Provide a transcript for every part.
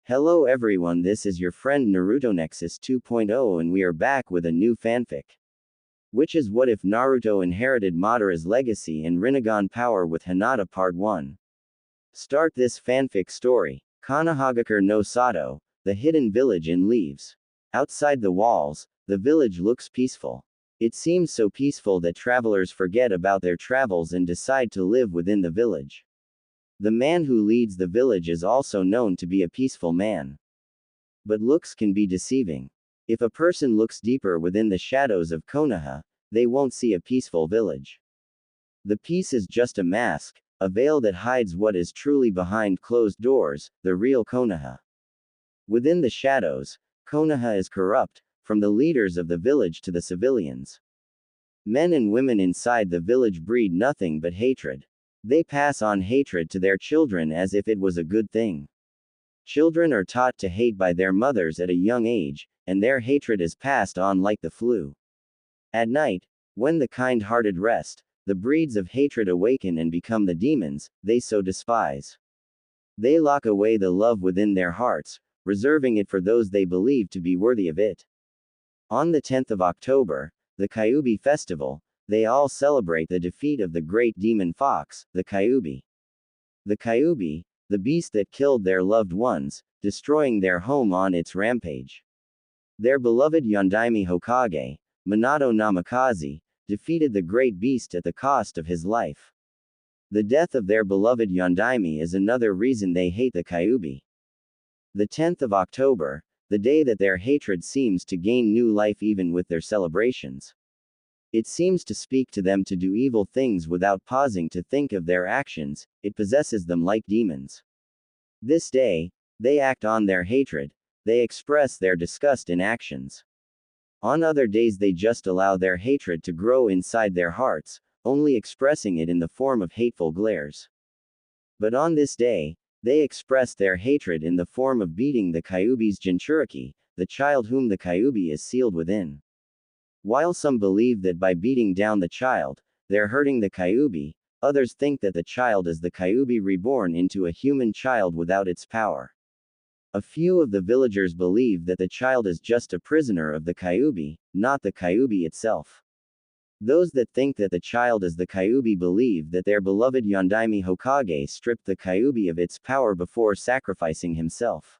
Hello everyone, this is your friend Naruto Nexus 2.0 and we are back with a new fanfic. Which is what if Naruto inherited Madara's legacy and Rinnegan power with Hinata Part 1. Start this fanfic story. Konohagakure no Sato, the hidden village in leaves. Outside the walls, the village looks peaceful. It seems so peaceful that travelers forget about their travels and decide to live within the village. The man who leads the village is also known to be a peaceful man. But looks can be deceiving. If a person looks deeper within the shadows of Konoha, they won't see a peaceful village. The peace is just a mask, a veil that hides what is truly behind closed doors, the real Konoha. Within the shadows, Konoha is corrupt, from the leaders of the village to the civilians. Men and women inside the village breed nothing but hatred. They pass on hatred to their children as if it was a good thing. Children are taught to hate by their mothers at a young age, and their hatred is passed on like the flu. At night, when the kind-hearted rest, the breeds of hatred awaken and become the demons they so despise. They lock away the love within their hearts, reserving it for those they believe to be worthy of it. On the 10th of October, the Kyuubi festival, they all celebrate the defeat of the great demon fox, the Kyuubi. The Kyuubi, the beast that killed their loved ones, destroying their home on its rampage. Their beloved Yondaime Hokage, Minato Namikaze, defeated the great beast at the cost of his life. The death of their beloved Yondaime is another reason they hate the Kyuubi. The 10th of October, the day that their hatred seems to gain new life even with their celebrations. It seems to speak to them to do evil things without pausing to think of their actions, it possesses them like demons. This day, they act on their hatred, they express their disgust in actions. On other days they just allow their hatred to grow inside their hearts, only expressing it in the form of hateful glares. But on this day, they express their hatred in the form of beating the Kyuubi's Jinchuriki, the child whom the Kyuubi is sealed within. While some believe that by beating down the child, they're hurting the Kyuubi, others think that the child is the Kyuubi reborn into a human child without its power. A few of the villagers believe that the child is just a prisoner of the Kyuubi, not the Kyuubi itself. Those that think that the child is the Kyuubi believe that their beloved Yondaime Hokage stripped the Kyuubi of its power before sacrificing himself.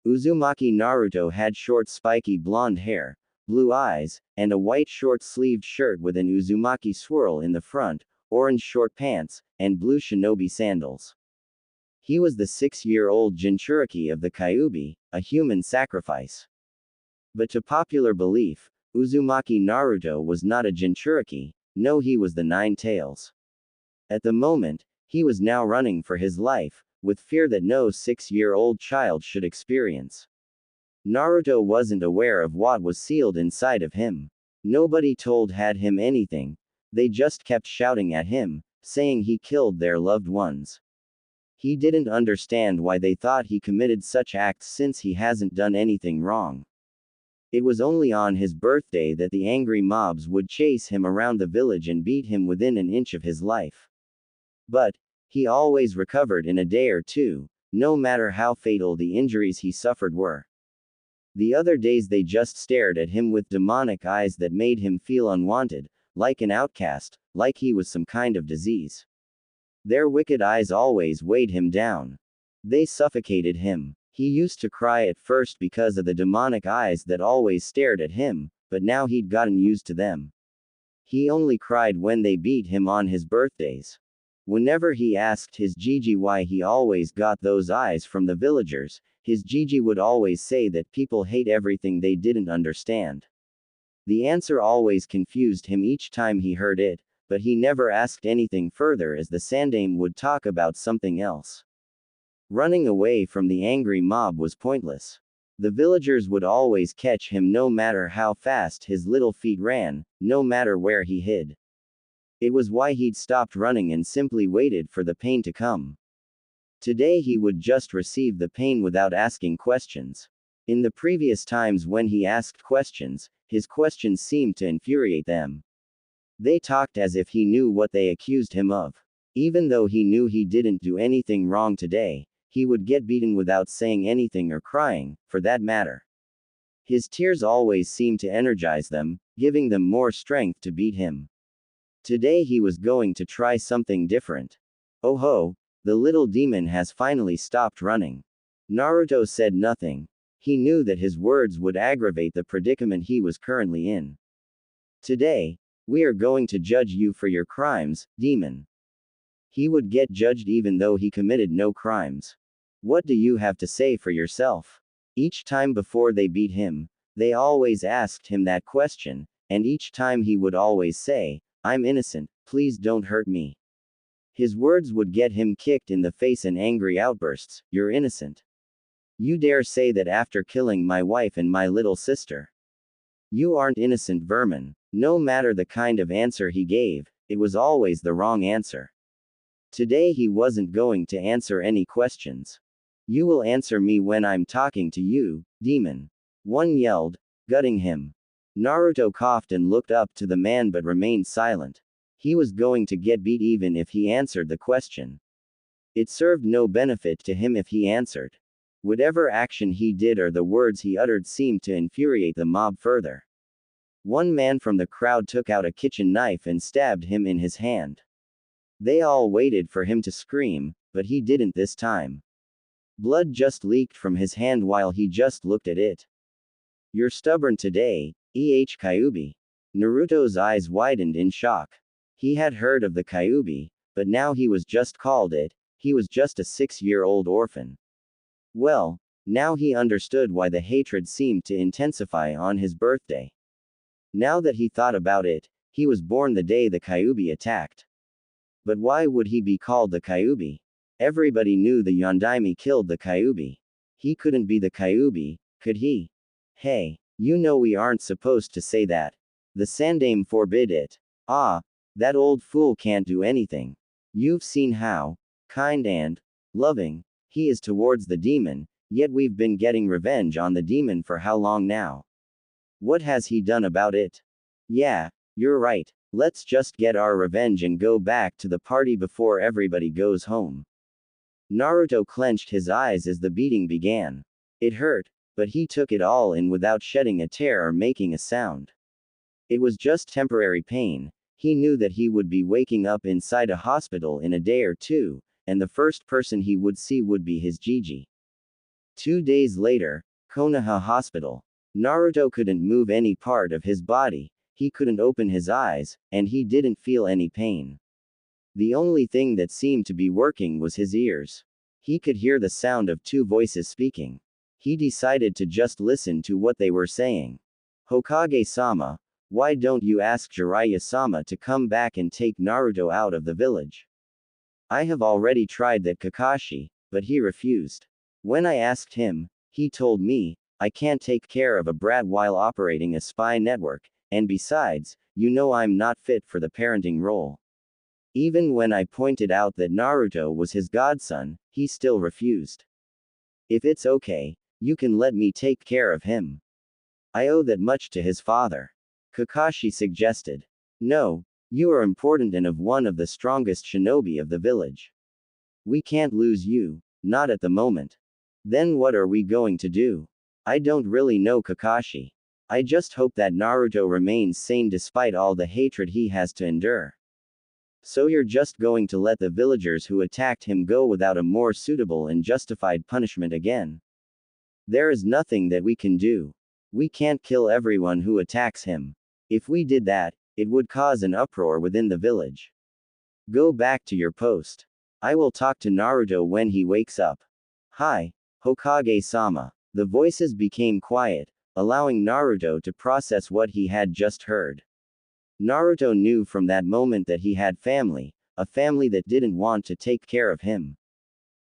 Uzumaki Naruto had short spiky blonde hair, blue eyes, and a white short-sleeved shirt with an Uzumaki swirl in the front, orange short pants, and blue shinobi sandals. He was the 6-year-old Jinchuriki of the Kyuubi, a human sacrifice. But to popular belief, Uzumaki Naruto was not a Jinchuriki, no, he was the Nine Tails. At the moment, he was now running for his life, with fear that no 6-year-old child should experience. Naruto wasn't aware of what was sealed inside of him. Nobody told him anything, they just kept shouting at him, saying he killed their loved ones. He didn't understand why they thought he committed such acts since he hasn't done anything wrong. It was only on his birthday that the angry mobs would chase him around the village and beat him within an inch of his life. But he always recovered in a day or two, no matter how fatal the injuries he suffered were. The other days they just stared at him with demonic eyes that made him feel unwanted, like an outcast, like he was some kind of disease. Their wicked eyes always weighed him down. They suffocated him. He used to cry at first because of the demonic eyes that always stared at him, but now he'd gotten used to them. He only cried when they beat him on his birthdays. Whenever he asked his Gigi why he always got those eyes from the villagers, his Gigi would always say that people hate everything they didn't understand. The answer always confused him each time he heard it, but he never asked anything further as the Sandaime would talk about something else. Running away from the angry mob was pointless. The villagers would always catch him no matter how fast his little feet ran, no matter where he hid. It was why he'd stopped running and simply waited for the pain to come. Today he would just receive the pain without asking questions. In the previous times when he asked questions, his questions seemed to infuriate them. They talked as if he knew what they accused him of. Even though he knew he didn't do anything wrong today, he would get beaten without saying anything or crying, for that matter. His tears always seemed to energize them, giving them more strength to beat him. Today he was going to try something different. Oh ho, the little demon has finally stopped running. Naruto said nothing. He knew that his words would aggravate the predicament he was currently in. Today, we are going to judge you for your crimes, demon. He would get judged even though he committed no crimes. What do you have to say for yourself? Each time before they beat him, they always asked him that question, and each time he would always say, I'm innocent, please don't hurt me. His words would get him kicked in the face and angry outbursts, you're innocent. You dare say that after killing my wife and my little sister? You aren't innocent, vermin. No matter the kind of answer he gave, it was always the wrong answer. Today he wasn't going to answer any questions. You will answer me when I'm talking to you, demon. One yelled, gutting him. Naruto coughed and looked up to the man but remained silent. He was going to get beat even if he answered the question. It served no benefit to him if he answered. Whatever action he did or the words he uttered seemed to infuriate the mob further. One man from the crowd took out a kitchen knife and stabbed him in his hand. They all waited for him to scream, but he didn't this time. Blood just leaked from his hand while he just looked at it. You're stubborn today, Kyuubi. Naruto's eyes widened in shock. He had heard of the Kyuubi, but now he was just called it. He was just a 6-year-old orphan. Well, now he understood why the hatred seemed to intensify on his birthday. Now that he thought about it, he was born the day the Kyuubi attacked. But why would he be called the Kyuubi? Everybody knew the Yondaime killed the Kyuubi. He couldn't be the Kyuubi, could he? Hey, you know we aren't supposed to say that. The Sandaime forbid it. Ah, that old fool can't do anything. You've seen how kind and loving he is towards the demon, yet we've been getting revenge on the demon for how long now? What has he done about it? Yeah, you're right. Let's just get our revenge and go back to the party before everybody goes home. Naruto clenched his eyes as the beating began. It hurt, but he took it all in without shedding a tear or making a sound. It was just temporary pain. He knew that he would be waking up inside a hospital in a day or two, and the first person he would see would be his Gigi. 2 days later, Konoha Hospital. Naruto couldn't move any part of his body, he couldn't open his eyes, and he didn't feel any pain. The only thing that seemed to be working was his ears. He could hear the sound of 2 voices speaking. He decided to just listen to what they were saying. Hokage-sama, why don't you ask Jiraiya-sama to come back and take Naruto out of the village? I have already tried that Kakashi, but he refused. When I asked him, he told me, I can't take care of a brat while operating a spy network, and besides, you know I'm not fit for the parenting role. Even when I pointed out that Naruto was his godson, he still refused. If it's okay, you can let me take care of him. I owe that much to his father. Kakashi suggested. No, you are important and of one of the strongest shinobi of the village. We can't lose you, not at the moment. Then what are we going to do? I don't really know, Kakashi. I just hope that Naruto remains sane despite all the hatred he has to endure. So you're just going to let the villagers who attacked him go without a more suitable and justified punishment again? There is nothing that we can do. We can't kill everyone who attacks him. If we did that, it would cause an uproar within the village. Go back to your post. I will talk to Naruto when he wakes up. Hi, Hokage-sama. The voices became quiet, allowing Naruto to process what he had just heard. Naruto knew from that moment that he had family, a family that didn't want to take care of him.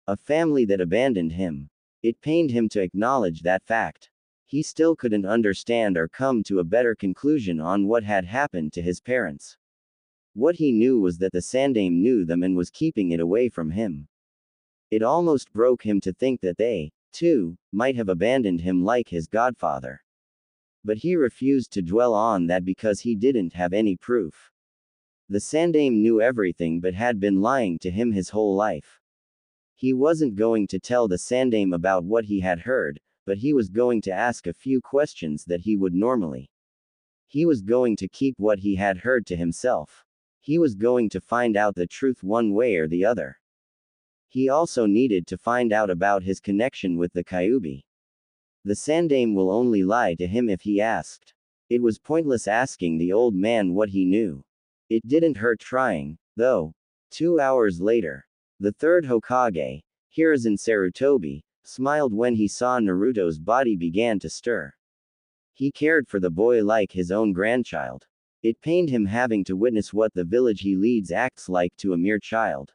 A family that abandoned him. It pained him to acknowledge that fact. He still couldn't understand or come to a better conclusion on what had happened to his parents. What he knew was that the Sandaime knew them and was keeping it away from him. It almost broke him to think that they, too, might have abandoned him like his godfather. But he refused to dwell on that because he didn't have any proof. The Sandaime knew everything but had been lying to him his whole life. He wasn't going to tell the Sandaime about what he had heard, but he was going to ask a few questions that he would normally. He was going to keep what he had heard to himself. He was going to find out the truth one way or the other. He also needed to find out about his connection with the Kyuubi. The Sandaime will only lie to him if he asked. It was pointless asking the old man what he knew. It didn't hurt trying, though. 2 hours later, the third Hokage, Hiruzen Sarutobi, smiled when he saw Naruto's body began to stir. He cared for the boy like his own grandchild. It pained him having to witness what the village he leads acts like to a mere child.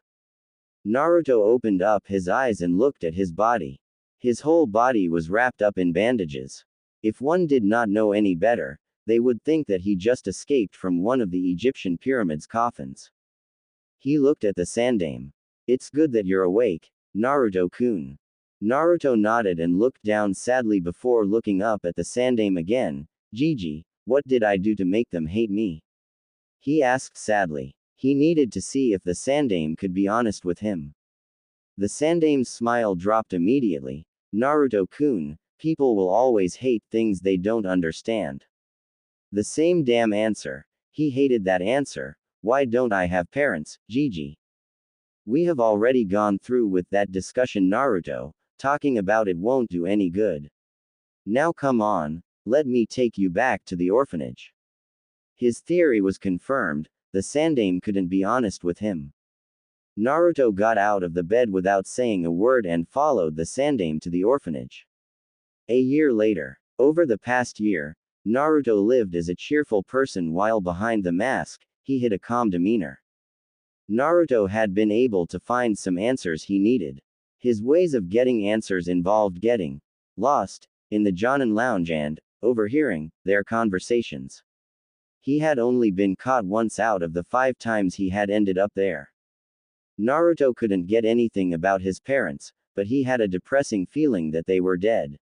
Naruto opened up his eyes and looked at his body. His whole body was wrapped up in bandages. If one did not know any better, they would think that he just escaped from one of the Egyptian pyramids' coffins. He looked at the Sandaime. "It's good that you're awake, Naruto-kun." Naruto nodded and looked down sadly before looking up at the Sandaime again. "Gigi, what did I do to make them hate me?" he asked sadly. He needed to see if the Sandaime could be honest with him. The Sandaime's smile dropped immediately. "Naruto-kun, people will always hate things they don't understand." The same damn answer. He hated that answer. Why don't I have parents, Gigi? We have already gone through with that discussion, Naruto. Talking about it won't do any good. Now come on, let me take you back to the orphanage. His theory was confirmed. The Sandaime couldn't be honest with him. Naruto got out of the bed without saying a word and followed the Sandaime to the orphanage. A year later, over the past year, Naruto lived as a cheerful person while behind the mask, he had a calm demeanor. Naruto had been able to find some answers he needed. His ways of getting answers involved getting lost in the Jonin lounge and overhearing their conversations. He had only been caught once out of the 5 times he had ended up there. Naruto couldn't get anything about his parents, but he had a depressing feeling that they were dead.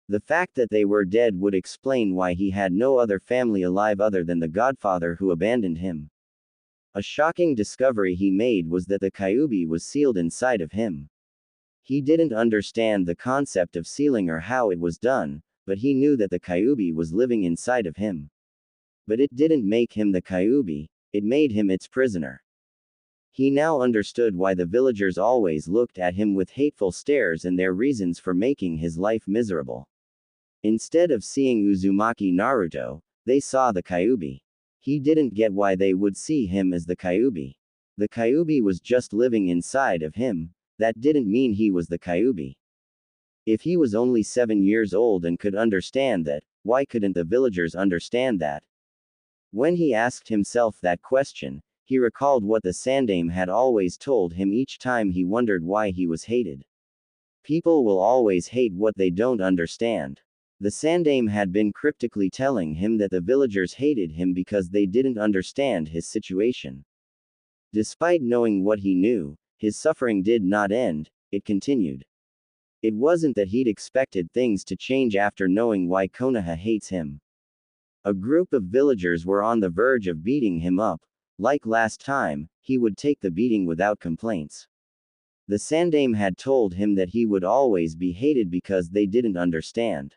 The fact that they were dead would explain why he had no other family alive other than the godfather who abandoned him. A shocking discovery he made was that the Kyuubi was sealed inside of him. He didn't understand the concept of sealing or how it was done, but he knew that the Kyuubi was living inside of him. But it didn't make him the Kyuubi, it made him its prisoner. He now understood why the villagers always looked at him with hateful stares and their reasons for making his life miserable. Instead of seeing Uzumaki Naruto, they saw the Kyuubi. He didn't get why they would see him as the Kyuubi. The Kyuubi was just living inside of him. That didn't mean he was the Kyuubi. If he was only 7 years old and could understand that, why couldn't the villagers understand that? When he asked himself that question, he recalled what the Sandaime had always told him each time he wondered why he was hated. People will always hate what they don't understand. The Sandaime had been cryptically telling him that the villagers hated him because they didn't understand his situation. Despite knowing what he knew, his suffering did not end, it continued. It wasn't that he'd expected things to change after knowing why Konoha hates him. A group of villagers were on the verge of beating him up. Like last time, he would take the beating without complaints. The Sandaime had told him that he would always be hated because they didn't understand.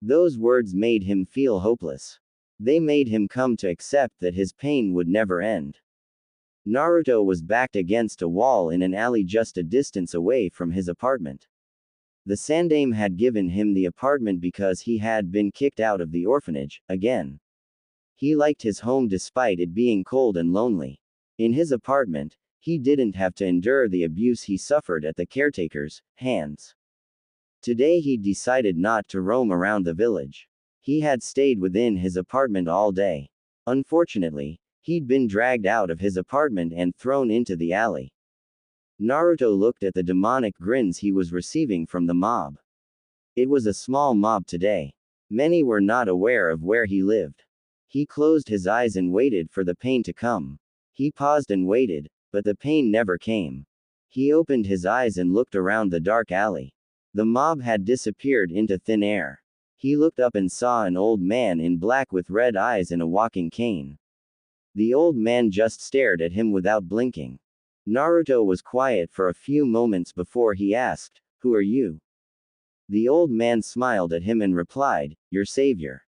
Those words made him feel hopeless. They made him come to accept that his pain would never end. Naruto was backed against a wall in an alley just a distance away from his apartment. The Sandaime had given him the apartment because he had been kicked out of the orphanage, again. He liked his home despite it being cold and lonely. In his apartment, he didn't have to endure the abuse he suffered at the caretaker's hands. Today he decided not to roam around the village. He had stayed within his apartment all day. Unfortunately, he'd been dragged out of his apartment and thrown into the alley. Naruto looked at the demonic grins he was receiving from the mob. It was a small mob today. Many were not aware of where he lived. He closed his eyes and waited for the pain to come. He paused and waited, but the pain never came. He opened his eyes and looked around the dark alley. The mob had disappeared into thin air. He looked up and saw an old man in black with red eyes and a walking cane. The old man just stared at him without blinking. Naruto was quiet for a few moments before he asked, "Who are you?" The old man smiled at him and replied, "Your savior."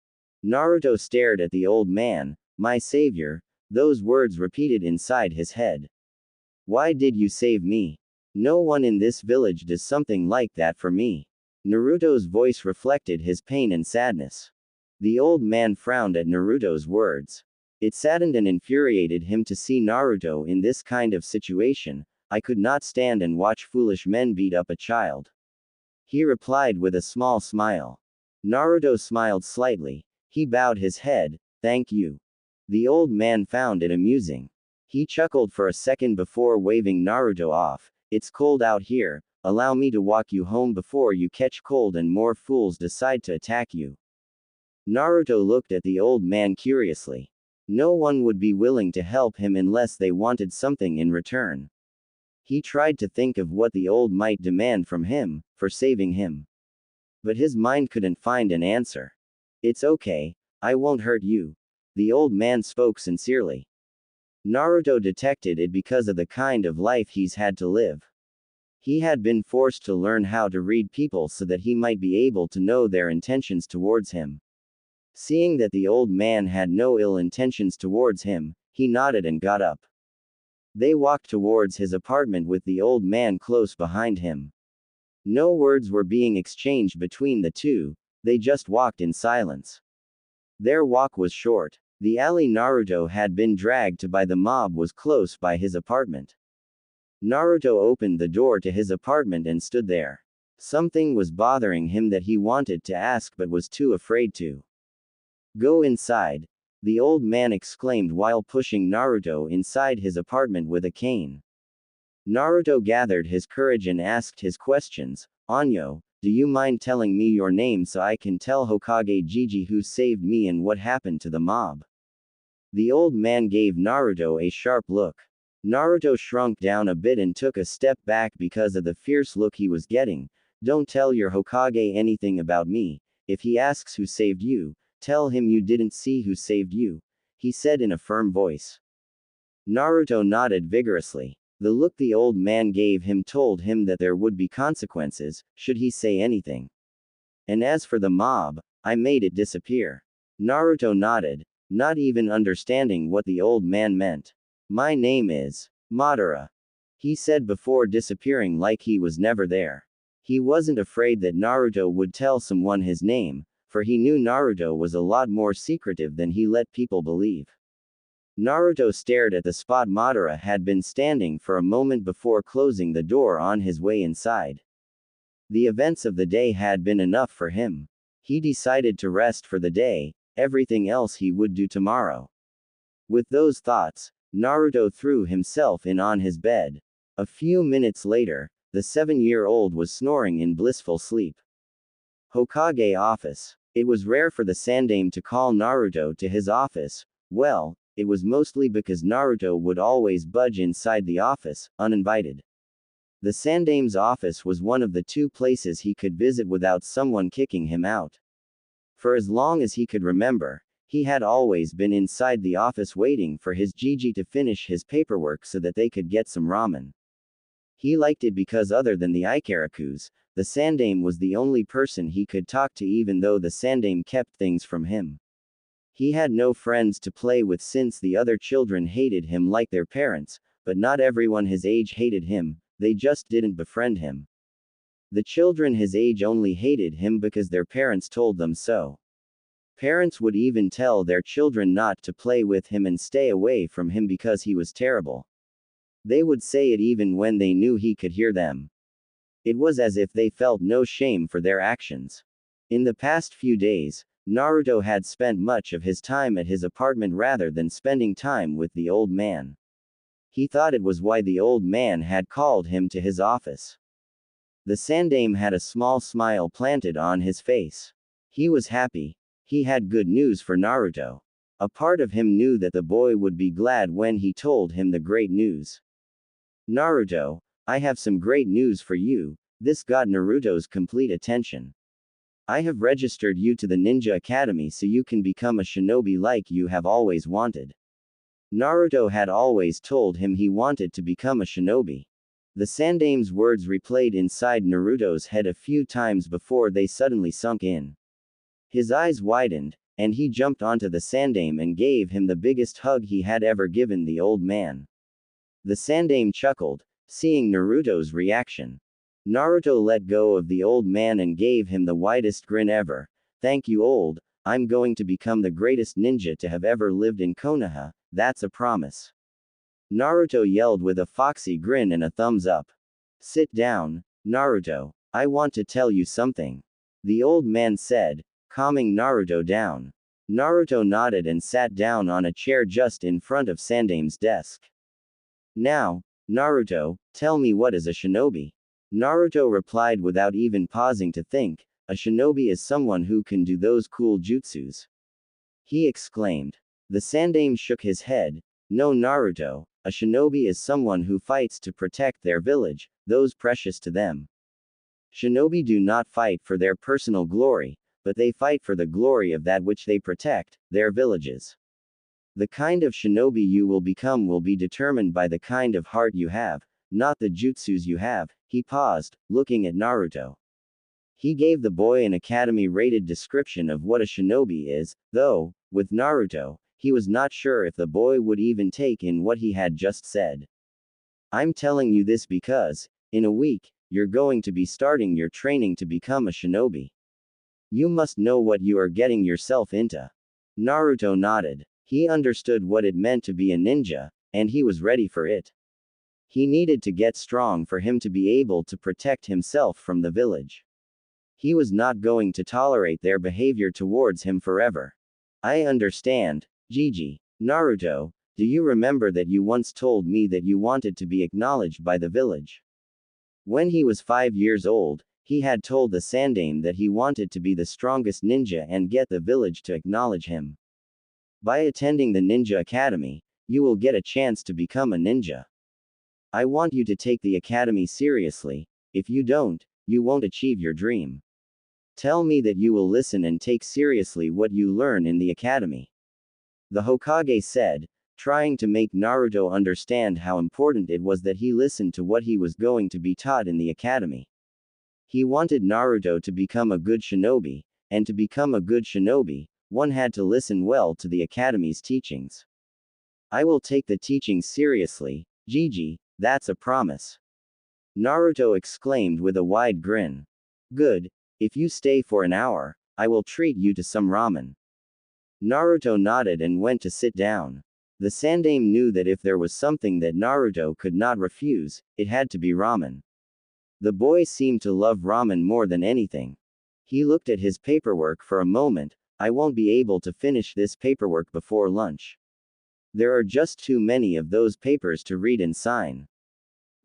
Naruto stared at the old man. "My savior?" Those words repeated inside his head. "Why did you save me? No one in this village does something like that for me." Naruto's voice reflected his pain and sadness. The old man frowned at Naruto's words. It saddened and infuriated him to see Naruto in this kind of situation. "I could not stand and watch foolish men beat up a child," he replied with a small smile. Naruto smiled slightly. He bowed his head. "Thank you." The old man found it amusing. He chuckled for a second before waving Naruto off. "It's cold out here. Allow me to walk you home before you catch cold and more fools decide to attack you." Naruto looked at the old man curiously. No one would be willing to help him unless they wanted something in return. He tried to think of what the old might demand from him, for saving him. But his mind couldn't find an answer. "It's okay. I won't hurt you." The old man spoke sincerely. Naruto detected it because of the kind of life he's had to live. He had been forced to learn how to read people so that he might be able to know their intentions towards him. Seeing that the old man had no ill intentions towards him, he nodded and got up. They walked towards his apartment with the old man close behind him. No words were being exchanged between the two, they just walked in silence. Their walk was short. The alley Naruto had been dragged to by the mob was close by his apartment. Naruto opened the door to his apartment and stood there. Something was bothering him that he wanted to ask but was too afraid to. "Go inside," the old man exclaimed while pushing Naruto inside his apartment with a cane. Naruto gathered his courage and asked his questions. "Anyo, do you mind telling me your name so I can tell Hokage Gigi who saved me and what happened to the mob?" The old man gave Naruto a sharp look. Naruto shrunk down a bit and took a step back because of the fierce look he was getting. "Don't tell your Hokage anything about me. If he asks who saved you, tell him you didn't see who saved you," he said in a firm voice. Naruto nodded vigorously. The look the old man gave him told him that there would be consequences, should he say anything. "And as for the mob, I made it disappear." Naruto nodded, not even understanding what the old man meant. "My name is Madara," he said before disappearing like he was never there. He wasn't afraid that Naruto would tell someone his name, for he knew Naruto was a lot more secretive than he let people believe. Naruto stared at the spot Madara had been standing for a moment before closing the door on his way inside. The events of the day had been enough for him. He decided to rest for the day, everything else he would do tomorrow. With those thoughts, Naruto threw himself in on his bed. A few minutes later, the 7-year-old was snoring in blissful sleep. Hokage office. It was rare for the Sandaime to call Naruto to his office. Well, it was mostly because Naruto would always budge inside the office, uninvited. The Sandaime's office was one of the 2 places he could visit without someone kicking him out. For as long as he could remember, he had always been inside the office waiting for his Gigi to finish his paperwork so that they could get some ramen. He liked it because other than the Ikarakus, the Sandaime was the only person he could talk to even though the Sandaime kept things from him. He had no friends to play with since the other children hated him like their parents, but not everyone his age hated him, they just didn't befriend him. The children his age only hated him because their parents told them so. Parents would even tell their children not to play with him and stay away from him because he was terrible. They would say it even when they knew he could hear them. It was as if they felt no shame for their actions. In the past few days, Naruto had spent much of his time at his apartment rather than spending time with the old man. He thought it was why the old man had called him to his office. The Sandaime had a small smile planted on his face. He was happy. He had good news for Naruto. A part of him knew that the boy would be glad when he told him the great news. "Naruto, I have some great news for you." This got Naruto's complete attention. "I have registered you to the Ninja Academy so you can become a shinobi like you have always wanted." Naruto had always told him he wanted to become a shinobi. The Sandame's words replayed inside Naruto's head a few times before they suddenly sunk in. His eyes widened, and he jumped onto the Sandame and gave him the biggest hug he had ever given the old man. The Sandame chuckled, seeing Naruto's reaction. Naruto let go of the old man and gave him the widest grin ever. "Thank you, old. I'm going to become the greatest ninja to have ever lived in Konoha, that's a promise." Naruto yelled with a foxy grin and a thumbs up. "Sit down, Naruto. I want to tell you something," the old man said, calming Naruto down. Naruto nodded and sat down on a chair just in front of Sandame's desk. "Now, Naruto, tell me, what is a shinobi?" Naruto replied without even pausing to think. "A shinobi is someone who can do those cool jutsus," he exclaimed. The Sandame shook his head. "No, Naruto, a shinobi is someone who fights to protect their village, those precious to them. Shinobi do not fight for their personal glory, but they fight for the glory of that which they protect, their villages. The kind of shinobi you will become will be determined by the kind of heart you have, not the jutsus you have." He paused, looking at Naruto. He gave the boy an academy-rated description of what a shinobi is, though, with Naruto, he was not sure if the boy would even take in what he had just said. "I'm telling you this because, in a week, you're going to be starting your training to become a shinobi. You must know what you are getting yourself into." Naruto nodded. He understood what it meant to be a ninja, and he was ready for it. He needed to get strong for him to be able to protect himself from the village. He was not going to tolerate their behavior towards him forever. "I understand, Gigi. Naruto, do you remember that you once told me that you wanted to be acknowledged by the village?" When he was 5 years old, he had told the Sandame that he wanted to be the strongest ninja and get the village to acknowledge him. "By attending the Ninja Academy, you will get a chance to become a ninja. I want you to take the academy seriously. If you don't, you won't achieve your dream. Tell me that you will listen and take seriously what you learn in the academy," the Hokage said, trying to make Naruto understand how important it was that he listened to what he was going to be taught in the academy. He wanted Naruto to become a good shinobi, and to become a good shinobi, one had to listen well to the academy's teachings. "I will take the teachings seriously, Gigi, that's a promise," Naruto exclaimed with a wide grin. "Good. If you stay for an hour, I will treat you to some ramen." Naruto nodded and went to sit down. The Sandame knew that if there was something that Naruto could not refuse, it had to be ramen. The boy seemed to love ramen more than anything. He looked at his paperwork for a moment. "I won't be able to finish this paperwork before lunch. There are just too many of those papers to read and sign.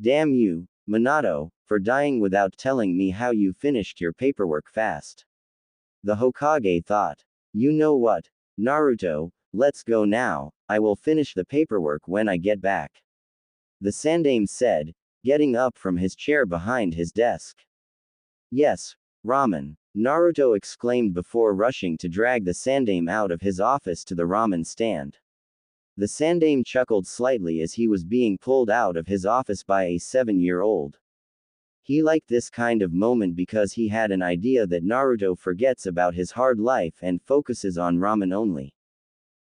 Damn you, Minato, for dying without telling me how you finished your paperwork fast," the Hokage thought. "You know what, Naruto, let's go now, I will finish the paperwork when I get back," the Sandame said, getting up from his chair behind his desk. "Yes, ramen," Naruto exclaimed before rushing to drag the Sandame out of his office to the ramen stand. The Sandame chuckled slightly as he was being pulled out of his office by a 7-year-old. He liked this kind of moment because he had an idea that Naruto forgets about his hard life and focuses on ramen only.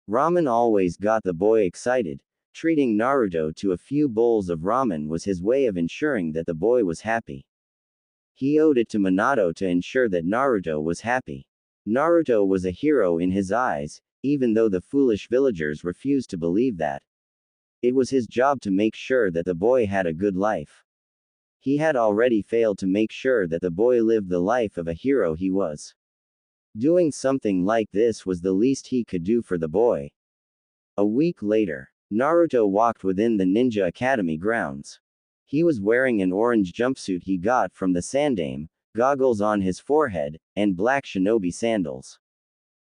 Ramen always got the boy excited. Treating Naruto to a few bowls of ramen was his way of ensuring that the boy was happy. He owed it to Minato to ensure that Naruto was happy. Naruto was a hero in his eyes, even though the foolish villagers refused to believe that. It was his job to make sure that the boy had a good life. He had already failed to make sure that the boy lived the life of a hero he was. Doing something like this was the least he could do for the boy. A week later, Naruto walked within the Ninja Academy grounds. He was wearing an orange jumpsuit he got from the Sandame, goggles on his forehead, and black shinobi sandals.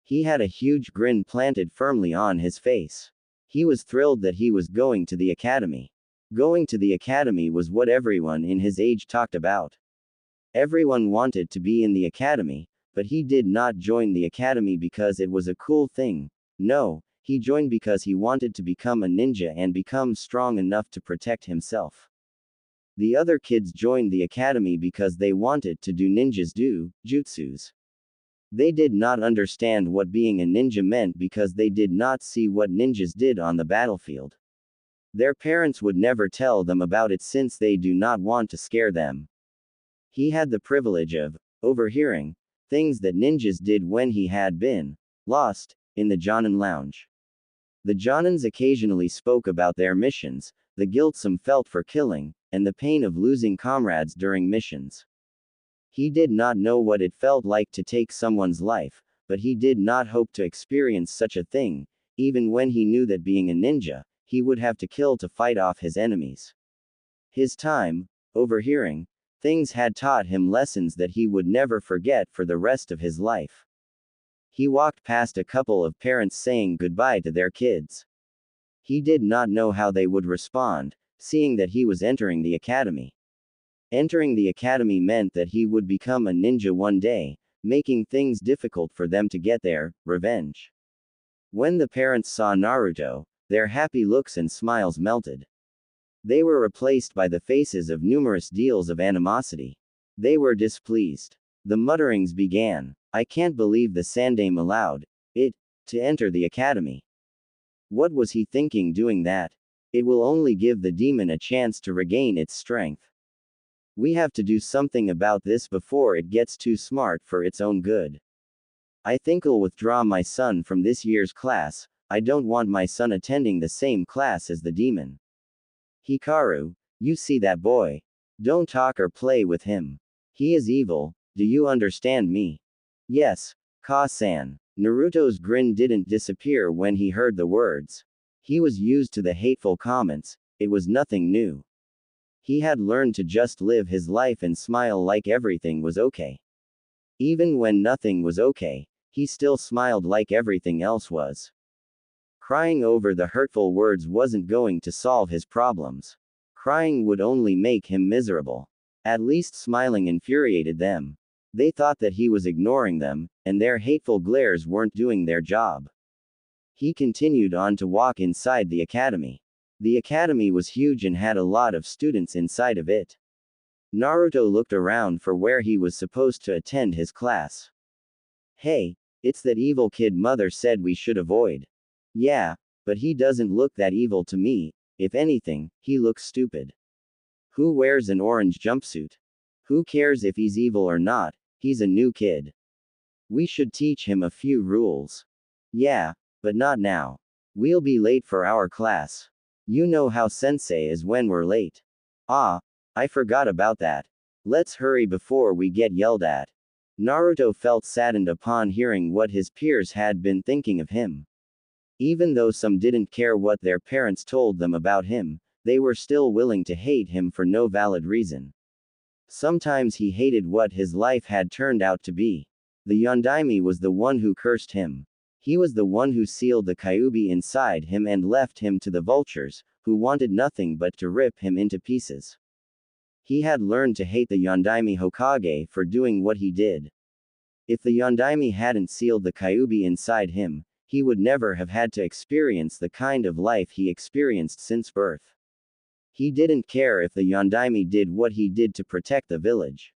He had a huge grin planted firmly on his face. He was thrilled that he was going to the academy. Going to the academy was what everyone in his age talked about. Everyone wanted to be in the academy, but he did not join the academy because it was a cool thing. No, He joined because he wanted to become a ninja and become strong enough to protect himself. The other kids joined the academy because they wanted to do ninjas do jutsus. They did not understand what being a ninja meant because they did not see what ninjas did on the battlefield. Their parents would never tell them about it since they do not want to scare them. He had the privilege of overhearing things that ninjas did when he had been lost in the Jonin lounge. The Jonins occasionally spoke about their missions, the guilt some felt for killing, and the pain of losing comrades during missions. He did not know what it felt like to take someone's life, but he did not hope to experience such a thing, even when he knew that being a ninja, he would have to kill to fight off his enemies. His time, overhearing things had taught him lessons that he would never forget for the rest of his life. He walked past a couple of parents saying goodbye to their kids. He did not know how they would respond, seeing that he was entering the academy. Entering the academy meant that he would become a ninja one day, making things difficult for them to get their revenge. When the parents saw Naruto, their happy looks and smiles melted. They were replaced by the faces of numerous deals of animosity. They were displeased. The mutterings began. I can't believe the Sandaime allowed it to enter the academy. What was he thinking doing that? It will only give the demon a chance to regain its strength. We have to do something about this before it gets too smart for its own good. I think I'll withdraw my son from this year's class. I don't want my son attending the same class as the demon. Hikaru, you see that boy? Don't talk or play with him. He is evil, do you understand me? Yes, Ka-san. Naruto's grin didn't disappear when he heard the words. He was used to the hateful comments, it was nothing new. He had learned to just live his life and smile like everything was okay. Even when nothing was okay, he still smiled like everything else was. Crying over the hurtful words wasn't going to solve his problems. Crying would only make him miserable. At least smiling infuriated them. They thought that he was ignoring them, and their hateful glares weren't doing their job. He continued on to walk inside the academy. The academy was huge and had a lot of students inside of it. Naruto looked around for where he was supposed to attend his class. Hey, it's that evil kid mother said we should avoid. Yeah, but he doesn't look that evil to me, if anything, he looks stupid. Who wears an orange jumpsuit? Who cares if he's evil or not? He's a new kid. We should teach him a few rules. Yeah, but not now. We'll be late for our class. You know how sensei is when we're late. Ah, I forgot about that. Let's hurry before we get yelled at. Naruto felt saddened upon hearing what his peers had been thinking of him. Even though some didn't care what their parents told them about him, they were still willing to hate him for no valid reason. Sometimes he hated what his life had turned out to be. The Yondaime was the one who cursed him. He was the one who sealed the Kyuubi inside him and left him to the vultures, who wanted nothing but to rip him into pieces. He had learned to hate the Yondaime Hokage for doing what he did. If the Yondaime hadn't sealed the Kyuubi inside him, he would never have had to experience the kind of life he experienced since birth. He didn't care if the Yondaime did what he did to protect the village.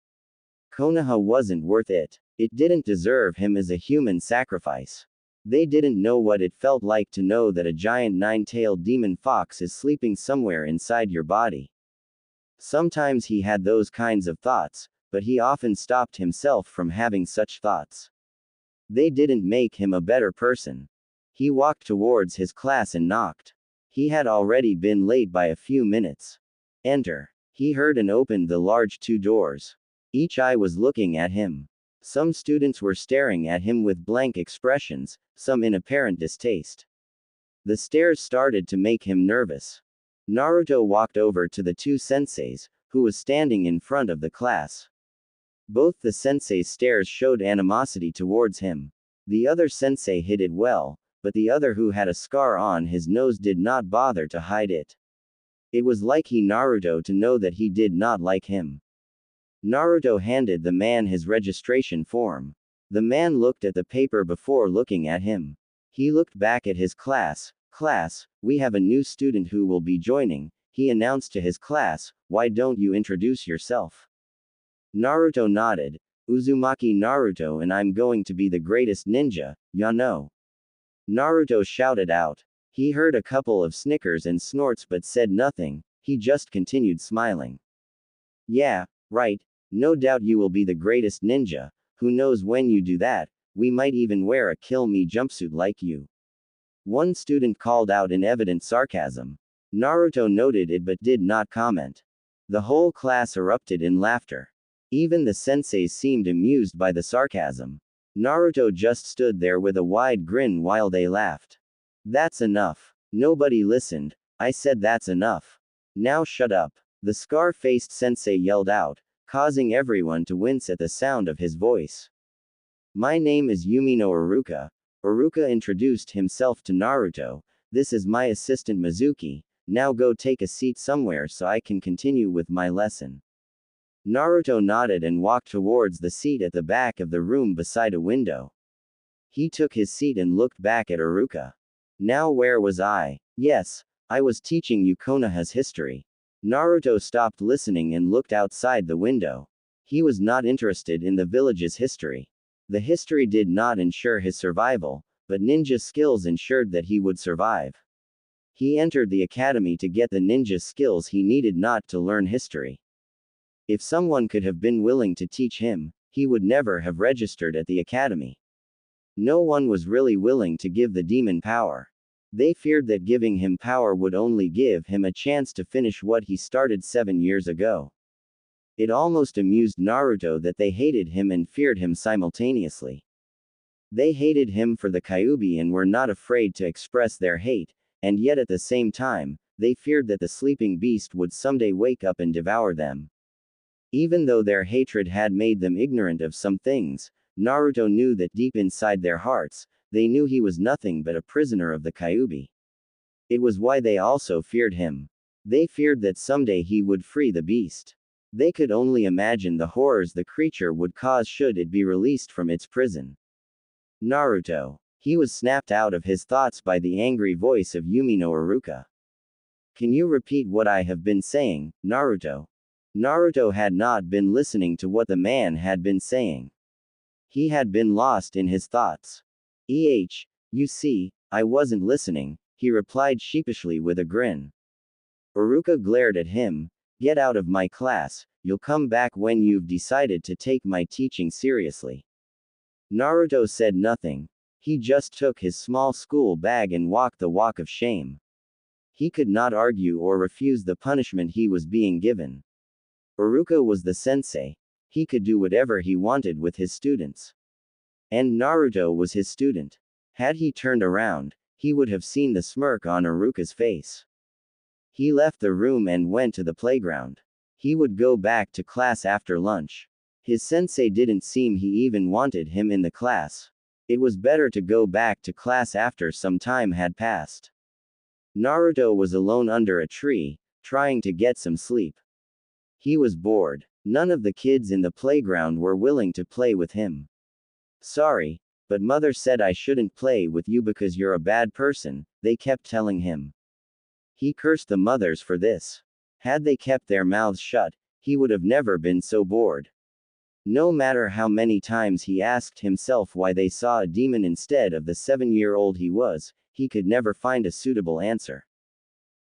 Konoha wasn't worth it. It didn't deserve him as a human sacrifice. They didn't know what it felt like to know that a giant nine-tailed demon fox is sleeping somewhere inside your body. Sometimes he had those kinds of thoughts, but he often stopped himself from having such thoughts. They didn't make him a better person. He walked towards his class and knocked. He had already been late by a few minutes. Enter. He heard and opened the large two doors. Each eye was looking at him. Some students were staring at him with blank expressions, some in apparent distaste. The stares started to make him nervous. Naruto walked over to the two senseis, who was standing in front of the class. Both the sensei's stares showed animosity towards him. The other sensei hid it well, but the other who had a scar on his nose did not bother to hide it. It was like Naruto to know that he did not like him. Naruto handed the man his registration form. The man looked at the paper before looking at him. He looked back at his class. Class, we have a new student who will be joining, he announced to his class. Why don't you introduce yourself? Naruto nodded. Uzumaki Naruto, and I'm going to be the greatest ninja, ya know. Naruto shouted out. He heard a couple of snickers and snorts but said nothing, he just continued smiling. Yeah, right, no doubt you will be the greatest ninja, who knows when you do that, we might even wear a kill me jumpsuit like you. One student called out in evident sarcasm. Naruto noted it but did not comment. The whole class erupted in laughter. Even the senseis seemed amused by the sarcasm. Naruto just stood there with a wide grin while they laughed. That's enough. Nobody listened. I said that's enough. Now shut up. The scar-faced sensei yelled out, causing everyone to wince at the sound of his voice. My name is Yumino Iruka. Iruka introduced himself to Naruto. This is my assistant Mizuki. Now go take a seat somewhere so I can continue with my lesson. Naruto nodded and walked towards the seat at the back of the room beside a window. He took his seat and looked back at Iruka. Now where was I? Yes, I was teaching you Konoha's history. Naruto stopped listening and looked outside the window. He was not interested in the village's history. The history did not ensure his survival, but ninja skills ensured that he would survive. He entered the academy to get the ninja skills he needed, not to learn history. If someone could have been willing to teach him, he would never have registered at the academy. No one was really willing to give the demon power. They feared that giving him power would only give him a chance to finish what he started 7 years ago. It almost amused Naruto that they hated him and feared him simultaneously. They hated him for the Kyuubi and were not afraid to express their hate, and yet at the same time, they feared that the sleeping beast would someday wake up and devour them. Even though their hatred had made them ignorant of some things, Naruto knew that deep inside their hearts, they knew he was nothing but a prisoner of the Kyuubi. It was why they also feared him. They feared that someday he would free the beast. They could only imagine the horrors the creature would cause should it be released from its prison. Naruto. He was snapped out of his thoughts by the angry voice of Yumino Iruka. Can you repeat what I have been saying, Naruto? Naruto had not been listening to what the man had been saying. He had been lost in his thoughts. You see, I wasn't listening, he replied sheepishly with a grin. Iruka glared at him. Get out of my class, you'll come back when you've decided to take my teaching seriously. Naruto said nothing. He just took his small school bag and walked the walk of shame. He could not argue or refuse the punishment he was being given. Iruka was the sensei. He could do whatever he wanted with his students. And Naruto was his student. Had he turned around, he would have seen the smirk on Iruka's face. He left the room and went to the playground. He would go back to class after lunch. His sensei didn't seem he even wanted him in the class. It was better to go back to class after some time had passed. Naruto was alone under a tree, trying to get some sleep. He was bored. None of the kids in the playground were willing to play with him. Sorry, but mother said I shouldn't play with you because you're a bad person, they kept telling him. He cursed the mothers for this. Had they kept their mouths shut, he would have never been so bored. No matter how many times he asked himself why they saw a demon instead of the 7-year-old he was, he could never find a suitable answer.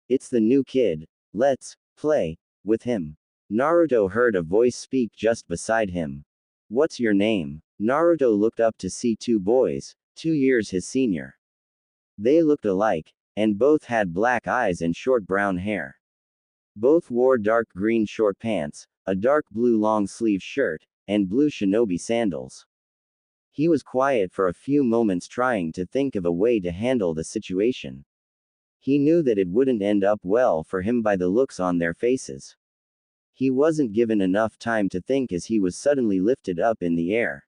It's the new kid. Let's play with him. Naruto heard a voice speak just beside him. What's your name? Naruto looked up to see two boys, 2 years his senior. They looked alike, and both had black eyes and short brown hair. Both wore dark green short pants, a dark blue long-sleeve shirt, and blue shinobi sandals. He was quiet for a few moments trying to think of a way to handle the situation. He knew that it wouldn't end up well for him by the looks on their faces. He wasn't given enough time to think as he was suddenly lifted up in the air.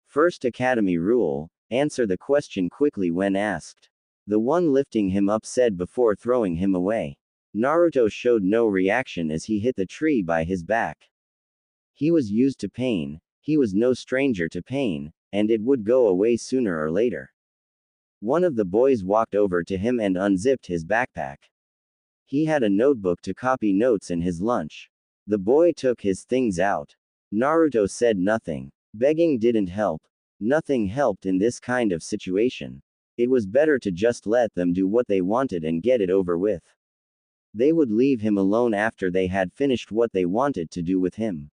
First academy rule, answer the question quickly when asked. The one lifting him up said before throwing him away. Naruto showed no reaction as he hit the tree by his back. He was used to pain, he was no stranger to pain, and it would go away sooner or later. One of the boys walked over to him and unzipped his backpack. He had a notebook to copy notes in his lunch. The boy took his things out. Naruto said nothing. Begging didn't help. Nothing helped in this kind of situation. It was better to just let them do what they wanted and get it over with. They would leave him alone after they had finished what they wanted to do with him.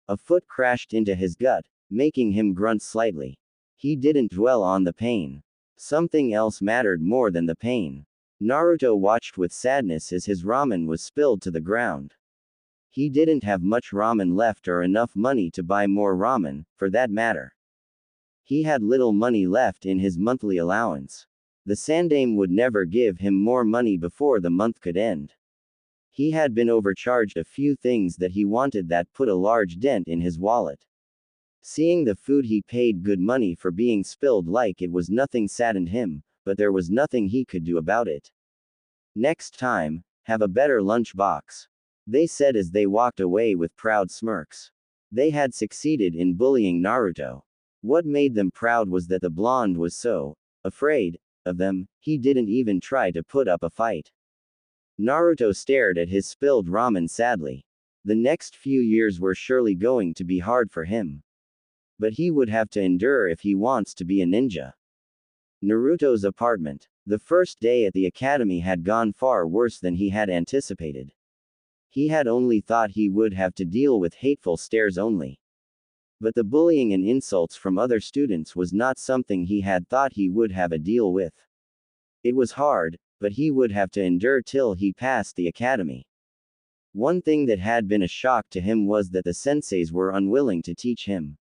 A foot crashed into his gut, making him grunt slightly. He didn't dwell on the pain. Something else mattered more than the pain. Naruto watched with sadness as his ramen was spilled to the ground. He didn't have much ramen left or enough money to buy more ramen, for that matter. He had little money left in his monthly allowance. The Sandaime would never give him more money before the month could end. He had been overcharged a few things that he wanted that put a large dent in his wallet. Seeing the food he paid good money for being spilled like it was nothing saddened him, but there was nothing he could do about it. Next time, have a better lunch box, they said as they walked away with proud smirks. They had succeeded in bullying Naruto. What made them proud was that the blonde was so afraid of them, he didn't even try to put up a fight. Naruto stared at his spilled ramen sadly. The next few years were surely going to be hard for him. But he would have to endure if he wants to be a ninja. Naruto's apartment. The first day at the academy had gone far worse than he had anticipated. He had only thought he would have to deal with hateful stares only. But the bullying and insults from other students was not something he had thought he would have a deal with. It was hard, but he would have to endure till he passed the academy. One thing that had been a shock to him was that the senseis were unwilling to teach him.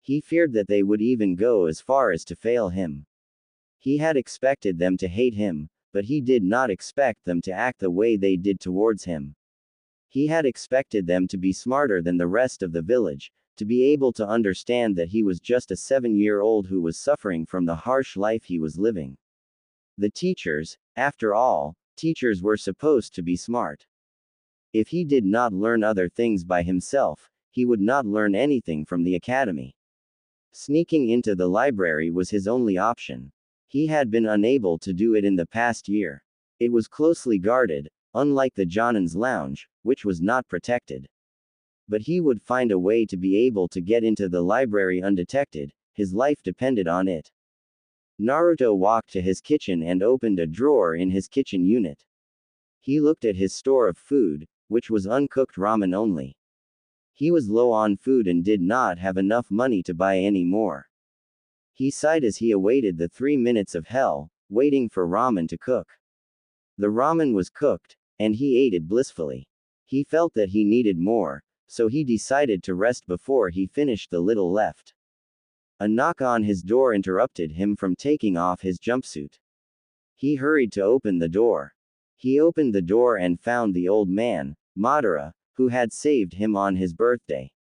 He feared that they would even go as far as to fail him. He had expected them to hate him, but he did not expect them to act the way they did towards him. He had expected them to be smarter than the rest of the village, to be able to understand that he was just a 7-year-old who was suffering from the harsh life he was living. The teachers, after all, teachers were supposed to be smart. If he did not learn other things by himself, he would not learn anything from the academy. Sneaking into the library was his only option. He had been unable to do it in the past year. It was closely guarded, unlike the Jonin's lounge, which was not protected. But he would find a way to be able to get into the library undetected, his life depended on it. Naruto walked to his kitchen and opened a drawer in his kitchen unit. He looked at his store of food, which was uncooked ramen only. He was low on food and did not have enough money to buy any more. He sighed as he awaited the 3 minutes of hell, waiting for ramen to cook. The ramen was cooked, and he ate it blissfully. He felt that he needed more, so he decided to rest before he finished the little left. A knock on his door interrupted him from taking off his jumpsuit. He hurried to open the door. He opened the door and found the old man, Madara, who had saved him on his birthday.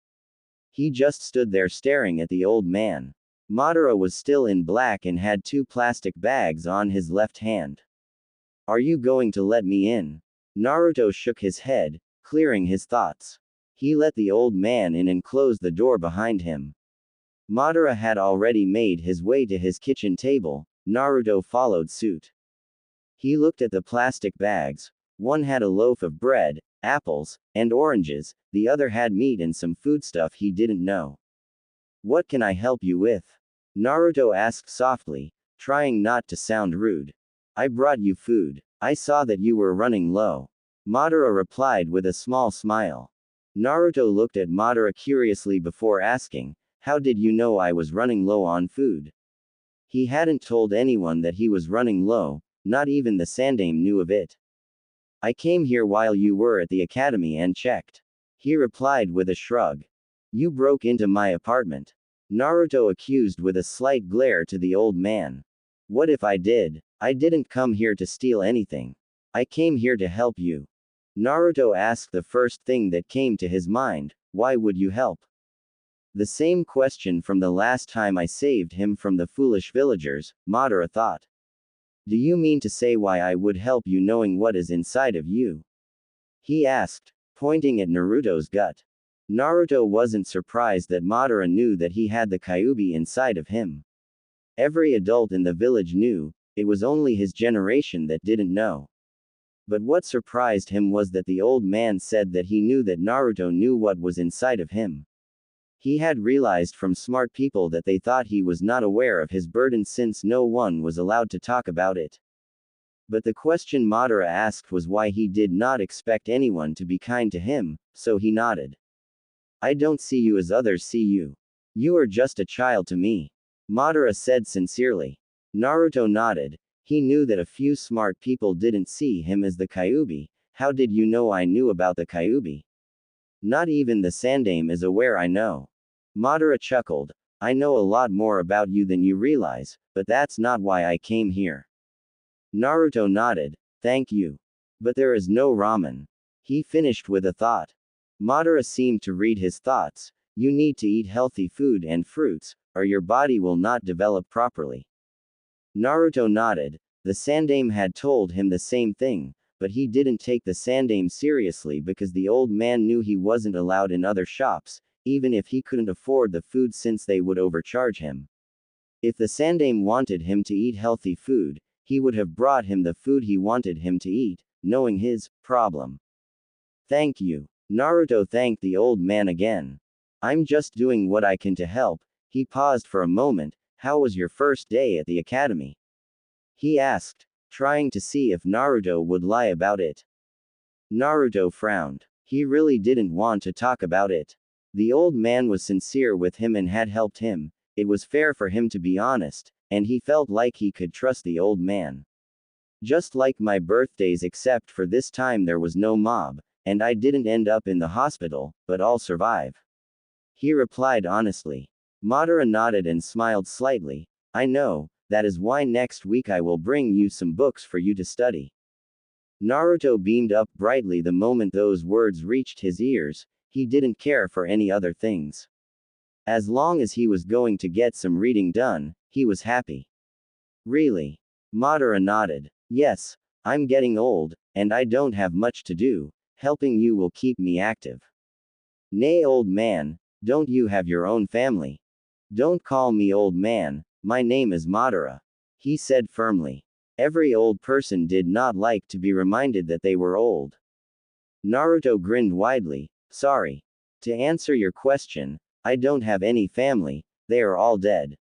He just stood there staring at the old man. Madara was still in black and had 2 plastic bags on his left hand. "Are you going to let me in?" Naruto shook his head, clearing his thoughts. He let the old man in and closed the door behind him. Madara had already made his way to his kitchen table. Naruto followed suit. He looked at the plastic bags. One had a loaf of bread, apples, and oranges, the other had meat and some foodstuff he didn't know. "What can I help you with?" Naruto asked softly, trying not to sound rude. "I brought you food. I saw that you were running low." Madara replied with a small smile. Naruto looked at Madara curiously before asking, "How did you know I was running low on food?" He hadn't told anyone that he was running low, not even the Sandaime knew of it. "I came here while you were at the academy and checked," he replied with a shrug. "You broke into my apartment," Naruto accused with a slight glare to the old man. "What if I did? I didn't come here to steal anything. I came here to help you." Naruto asked the first thing that came to his mind, "Why would you help?" The same question from the last time I saved him from the foolish villagers, Madara thought. "Do you mean to say why I would help you knowing what is inside of you?" he asked, pointing at Naruto's gut. Naruto wasn't surprised that Madara knew that he had the Kyuubi inside of him. Every adult in the village knew, it was only his generation that didn't know. But what surprised him was that the old man said that he knew that Naruto knew what was inside of him. He had realized from smart people that they thought he was not aware of his burden since no one was allowed to talk about it. But the question Madara asked was why he did not expect anyone to be kind to him, so he nodded. I don't see you as others see you. You are just a child to me. Madara said sincerely. Naruto nodded. He knew that a few smart people didn't see him as the Kyuubi. How did you know I knew about the Kyuubi? Not even the Sandaime is aware I know. Madara chuckled. I know a lot more about you than you realize, but that's not why I came here. Naruto nodded. Thank you. But there is no ramen. He finished with a thought. Madara seemed to read his thoughts. You need to eat healthy food and fruits, or your body will not develop properly. Naruto nodded. The Sandaime had told him the same thing, but he didn't take the Sandaime seriously because the old man knew he wasn't allowed in other shops, even if he couldn't afford the food since they would overcharge him. If the Sandaime wanted him to eat healthy food, he would have brought him the food he wanted him to eat, knowing his problem. Thank you. Naruto thanked the old man again. I'm just doing what I can to help. He paused for a moment. How was your first day at the academy? He asked, trying to see if Naruto would lie about it. Naruto frowned. He really didn't want to talk about it. The old man was sincere with him and had helped him. It was fair for him to be honest, and he felt like he could trust the old man. Just like my birthdays, except for this time there was no mob, and I didn't end up in the hospital, but I'll survive. He replied honestly. Madara nodded and smiled slightly. I know, that is why next week I will bring you some books for you to study. Naruto beamed up brightly the moment those words reached his ears. He didn't care for any other things. As long as he was going to get some reading done, he was happy. Really? Madara nodded. Yes, I'm getting old, and I don't have much to do. Helping you will keep me active. Nay, old man, don't you have your own family? Don't call me old man, my name is Madara. He said firmly. Every old person did not like to be reminded that they were old. Naruto grinned widely. Sorry. To answer your question, I don't have any family, they are all dead.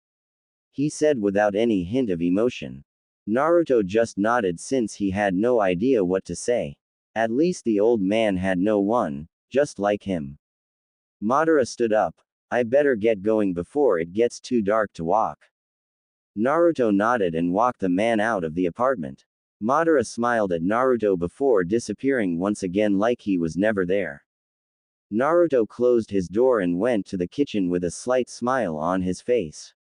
He said without any hint of emotion. Naruto just nodded since he had no idea what to say. At least the old man had no one, just like him. Madara stood up. I better get going before it gets too dark to walk. Naruto nodded and walked the man out of the apartment. Madara smiled at Naruto before disappearing once again like he was never there. Naruto closed his door and went to the kitchen with a slight smile on his face.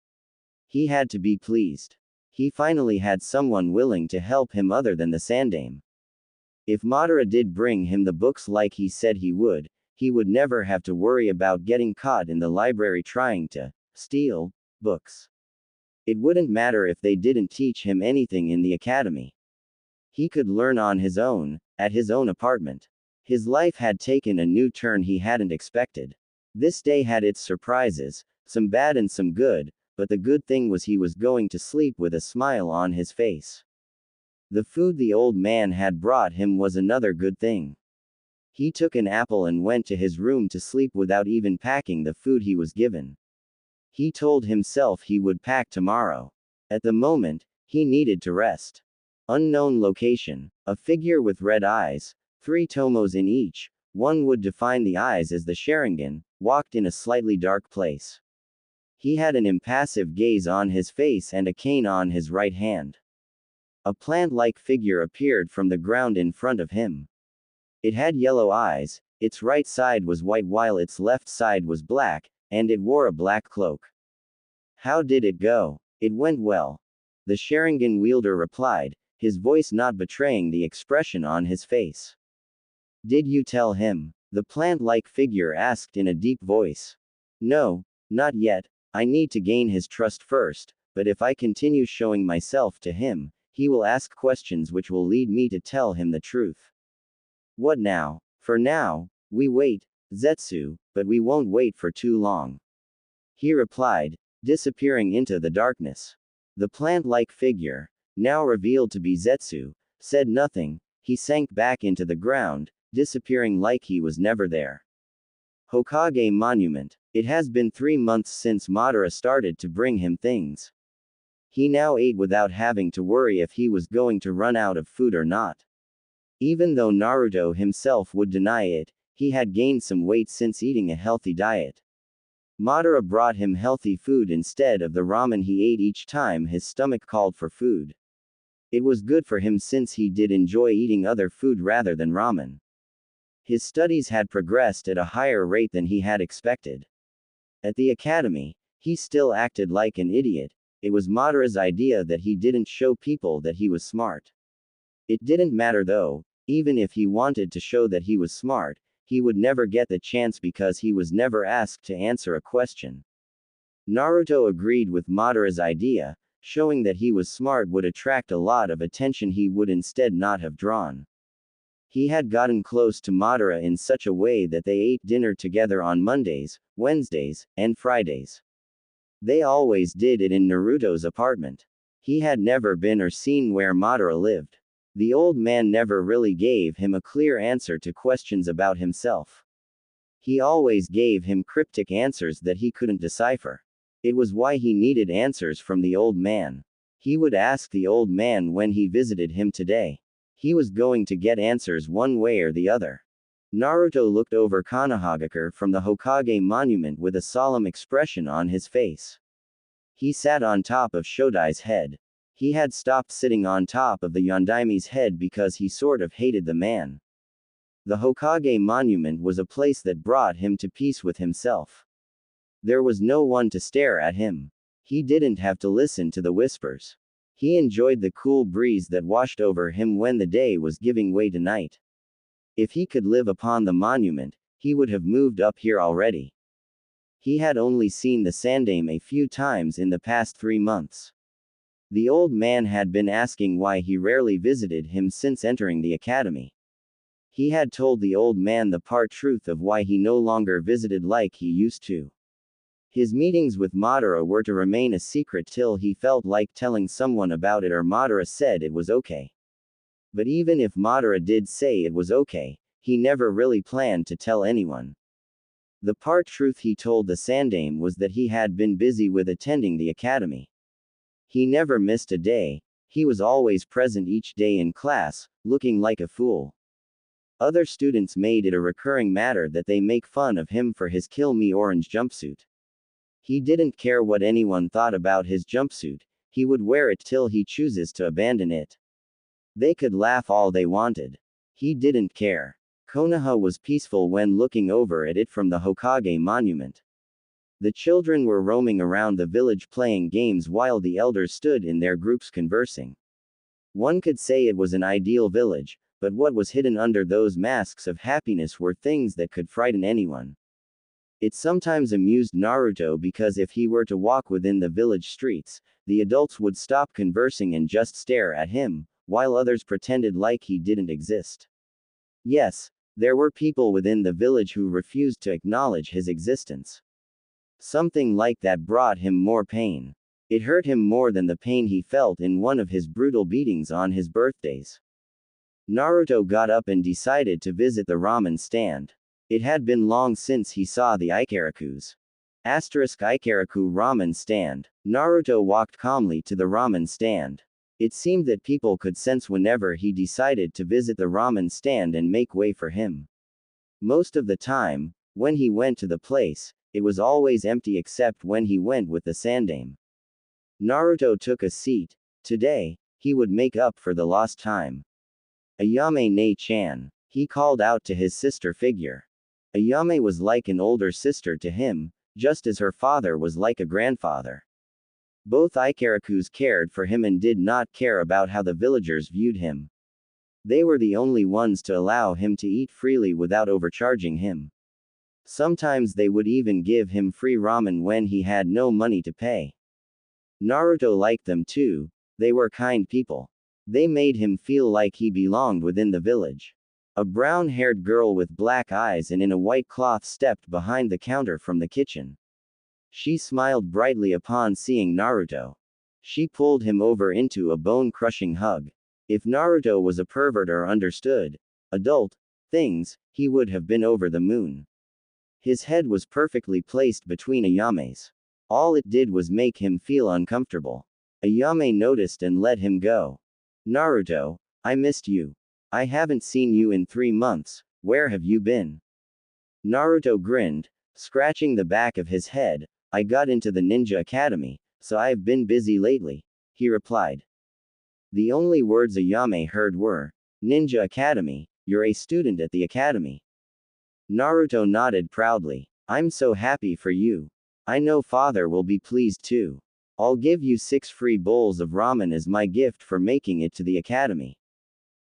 He had to be pleased. He finally had someone willing to help him other than the Sandaime. If Madara did bring him the books like he said he would never have to worry about getting caught in the library trying to steal books. It wouldn't matter if they didn't teach him anything in the academy. He could learn on his own, at his own apartment. His life had taken a new turn he hadn't expected. This day had its surprises, some bad and some good, but the good thing was he was going to sleep with a smile on his face. The food the old man had brought him was another good thing. He took an apple and went to his room to sleep without even packing the food he was given. He told himself he would pack tomorrow. At the moment, he needed to rest. Unknown location. A figure with red eyes, 3 tomos in each, one would define the eyes as the Sharingan, walked in a slightly dark place. He had an impassive gaze on his face and a cane on his right hand. A plant-like figure appeared from the ground in front of him. It had yellow eyes, its right side was white while its left side was black, and it wore a black cloak. How did it go? It went well. The Sharingan wielder replied, his voice not betraying the expression on his face. Did you tell him? The plant-like figure asked in a deep voice. No, not yet. I need to gain his trust first, but if I continue showing myself to him, he will ask questions which will lead me to tell him the truth. What now? For now, we wait, Zetsu, but we won't wait for too long. He replied, disappearing into the darkness. The plant-like figure, now revealed to be Zetsu, said nothing. He sank back into the ground, disappearing like he was never there. Hokage Monument. It has been 3 months since Madara started to bring him things. He now ate without having to worry if he was going to run out of food or not. Even though Naruto himself would deny it, he had gained some weight since eating a healthy diet. Madara brought him healthy food instead of the ramen he ate each time his stomach called for food. It was good for him since he did enjoy eating other food rather than ramen. His studies had progressed at a higher rate than he had expected. At the academy, he still acted like an idiot. It was Madara's idea that he didn't show people that he was smart. It didn't matter though, even if he wanted to show that he was smart, he would never get the chance because he was never asked to answer a question. Naruto agreed with Madara's idea, showing that he was smart would attract a lot of attention he would instead not have drawn. He had gotten close to Madara in such a way that they ate dinner together on Mondays, Wednesdays, and Fridays. They always did it in Naruto's apartment. He had never been or seen where Madara lived. The old man never really gave him a clear answer to questions about himself. He always gave him cryptic answers that he couldn't decipher. It was why he needed answers from the old man. He would ask the old man when he visited him today. He was going to get answers one way or the other. Naruto looked over Konohagakure from the Hokage monument with a solemn expression on his face. He sat on top of Shodai's head. He had stopped sitting on top of the Yondaime's head because he sort of hated the man. The Hokage monument was a place that brought him to peace with himself. There was no one to stare at him. He didn't have to listen to the whispers. He enjoyed the cool breeze that washed over him when the day was giving way to night. If he could live upon the monument, he would have moved up here already. He had only seen the Sandaime a few times in the past 3 months. The old man had been asking why he rarely visited him since entering the academy. He had told the old man the part truth of why he no longer visited like he used to. His meetings with Madara were to remain a secret till he felt like telling someone about it or Madara said it was okay. But even if Madara did say it was okay, he never really planned to tell anyone. The part truth he told the Sandaime was that he had been busy with attending the academy. He never missed a day. He was always present each day in class, looking like a fool. Other students made it a recurring matter that they make fun of him for his Kill Me orange jumpsuit. He didn't care what anyone thought about his jumpsuit, he would wear it till he chooses to abandon it. They could laugh all they wanted. He didn't care. Konoha was peaceful when looking over at it from the Hokage monument. The children were roaming around the village playing games while the elders stood in their groups conversing. One could say it was an ideal village, but what was hidden under those masks of happiness were things that could frighten anyone. It sometimes amused Naruto because if he were to walk within the village streets, the adults would stop conversing and just stare at him, while others pretended like he didn't exist. Yes, there were people within the village who refused to acknowledge his existence. Something like that brought him more pain. It hurt him more than the pain he felt in one of his brutal beatings on his birthdays. Naruto got up and decided to visit the ramen stand. It had been long since he saw the Ikaraku's. Ikaraku ramen stand. Naruto walked calmly to the ramen stand. It seemed that people could sense whenever he decided to visit the ramen stand and make way for him. Most of the time, when he went to the place, it was always empty except when he went with the Sandaime. Naruto took a seat. Today, he would make up for the lost time. Ayame Ne-chan. He called out to his sister figure. Ayame was like an older sister to him, just as her father was like a grandfather. Both Ikarakus cared for him and did not care about how the villagers viewed him. They were the only ones to allow him to eat freely without overcharging him. Sometimes they would even give him free ramen when he had no money to pay. Naruto liked them too. They were kind people. They made him feel like he belonged within the village. A brown-haired girl with black eyes and in a white cloth stepped behind the counter from the kitchen. She smiled brightly upon seeing Naruto. She pulled him over into a bone-crushing hug. If Naruto was a pervert or understood adult things, he would have been over the moon. His head was perfectly placed between Ayame's. All it did was make him feel uncomfortable. Ayame noticed and let him go. Naruto, I missed you. I haven't seen you in 3 months, where have you been? Naruto grinned, scratching the back of his head. I got into the ninja academy, so I've been busy lately, he replied. The only words Ayame heard were, Ninja Academy, you're a student at the academy. Naruto nodded proudly. I'm so happy for you. I know father will be pleased too. I'll give you 6 free bowls of ramen as my gift for making it to the academy.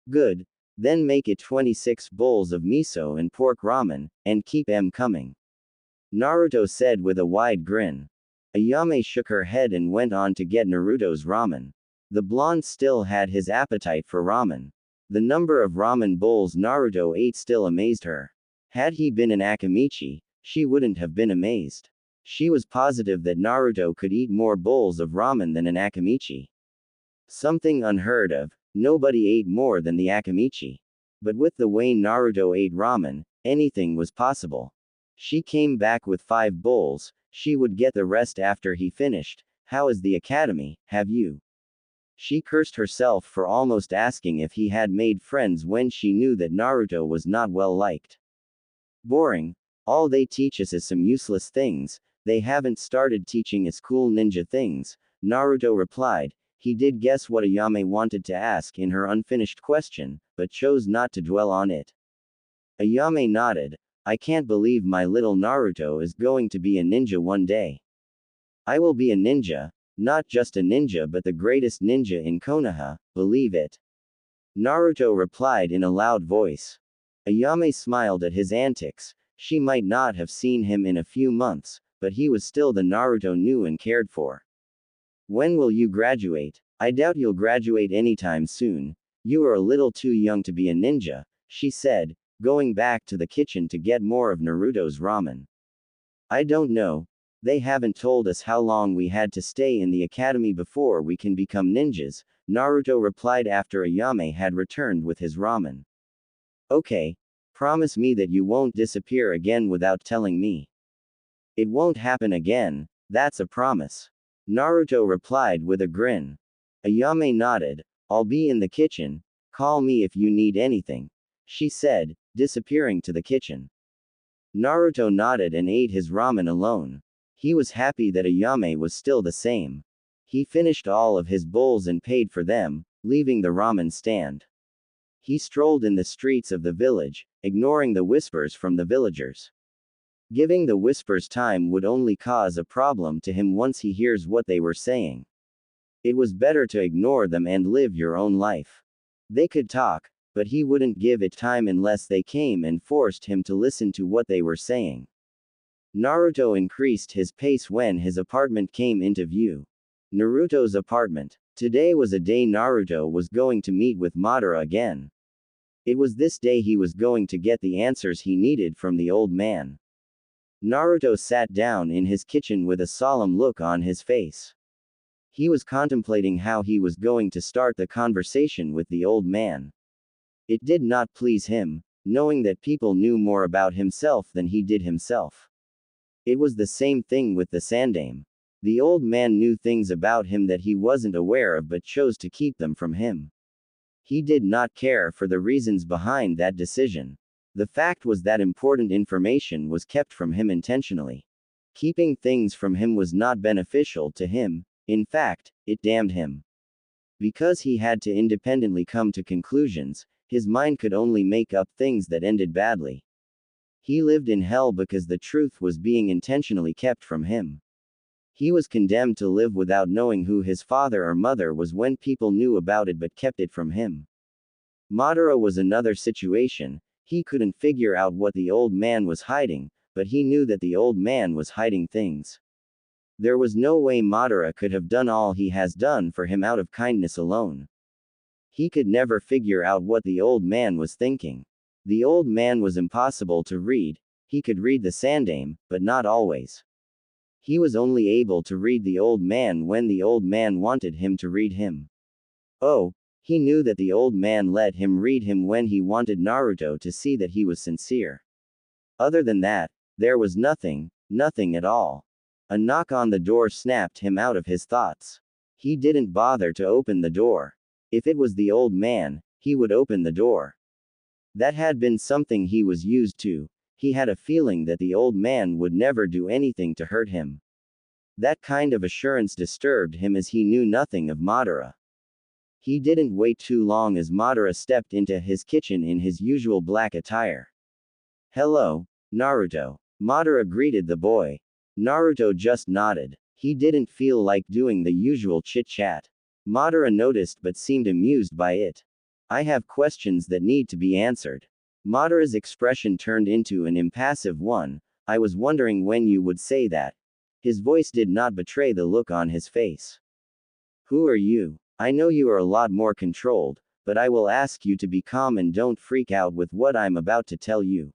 Good. Then make it 26 bowls of miso and pork ramen, and keep 'em coming. Naruto said with a wide grin. Ayame shook her head and went on to get Naruto's ramen. The blonde still had his appetite for ramen. The number of ramen bowls Naruto ate still amazed her. Had he been an Akamichi, she wouldn't have been amazed. She was positive that Naruto could eat more bowls of ramen than an Akamichi. Something unheard of, nobody ate more than the Akamichi. But with the way Naruto ate ramen, anything was possible. She came back with 5 bowls, she would get the rest after he finished. How is the academy, have you? She cursed herself for almost asking if he had made friends when she knew that Naruto was not well liked. Boring. All they teach us is some useless things, they haven't started teaching us cool ninja things, Naruto replied. He did guess what Ayame wanted to ask in her unfinished question, but chose not to dwell on it. Ayame nodded. I can't believe my little Naruto is going to be a ninja one day. I will be a ninja, not just a ninja but the greatest ninja in Konoha, believe it. Naruto replied in a loud voice. Ayame smiled at his antics. She might not have seen him in a few months, but he was still the Naruto knew and cared for. When will you graduate? I doubt you'll graduate anytime soon. You are a little too young to be a ninja, she said, going back to the kitchen to get more of Naruto's ramen. I don't know. They haven't told us how long we had to stay in the academy before we can become ninjas, Naruto replied after Ayame had returned with his ramen. Okay. Promise me that you won't disappear again without telling me. It won't happen again, that's a promise. Naruto replied with a grin. Ayame nodded. I'll be in the kitchen, call me if you need anything, she said, disappearing to the kitchen. Naruto nodded and ate his ramen alone. He was happy that Ayame was still the same. He finished all of his bowls and paid for them, leaving the ramen stand. He strolled in the streets of the village, ignoring the whispers from the villagers. Giving the whispers time would only cause a problem to him once he hears what they were saying. It was better to ignore them and live your own life. They could talk, but he wouldn't give it time unless they came and forced him to listen to what they were saying. Naruto increased his pace when his apartment came into view. Naruto's apartment. Today was a day Naruto was going to meet with Madara again. It was this day he was going to get the answers he needed from the old man. Naruto sat down in his kitchen with a solemn look on his face. He was contemplating how he was going to start the conversation with the old man. It did not please him, knowing that people knew more about himself than he did himself. It was the same thing with the Sandaime. The old man knew things about him that he wasn't aware of but chose to keep them from him. He did not care for the reasons behind that decision. The fact was that important information was kept from him intentionally. Keeping things from him was not beneficial to him, in fact, it damned him. Because he had to independently come to conclusions, his mind could only make up things that ended badly. He lived in hell because the truth was being intentionally kept from him. He was condemned to live without knowing who his father or mother was when people knew about it but kept it from him. Madara was another situation. He couldn't figure out what the old man was hiding, but he knew that the old man was hiding things. There was no way Madara could have done all he has done for him out of kindness alone. He could never figure out what the old man was thinking. The old man was impossible to read. He could read the Sandaime, but not always. He was only able to read the old man when the old man wanted him to read him. Oh, he knew that the old man let him read him when he wanted Naruto to see that he was sincere. Other than that, there was nothing at all. A knock on the door snapped him out of his thoughts. He didn't bother to open the door. If it was the old man, he would open the door. That had been something he was used to. He had a feeling that the old man would never do anything to hurt him. That kind of assurance disturbed him as he knew nothing of Madara. He didn't wait too long as Madara stepped into his kitchen in his usual black attire. "Hello, Naruto." Madara greeted the boy. Naruto just nodded. He didn't feel like doing the usual chit-chat. Madara noticed but seemed amused by it. "I have questions that need to be answered." Madara's expression turned into an impassive one. "I was wondering when you would say that." His voice did not betray the look on his face. "Who are you? I know you are a lot more controlled, but I will ask you to be calm and don't freak out with what I'm about to tell you."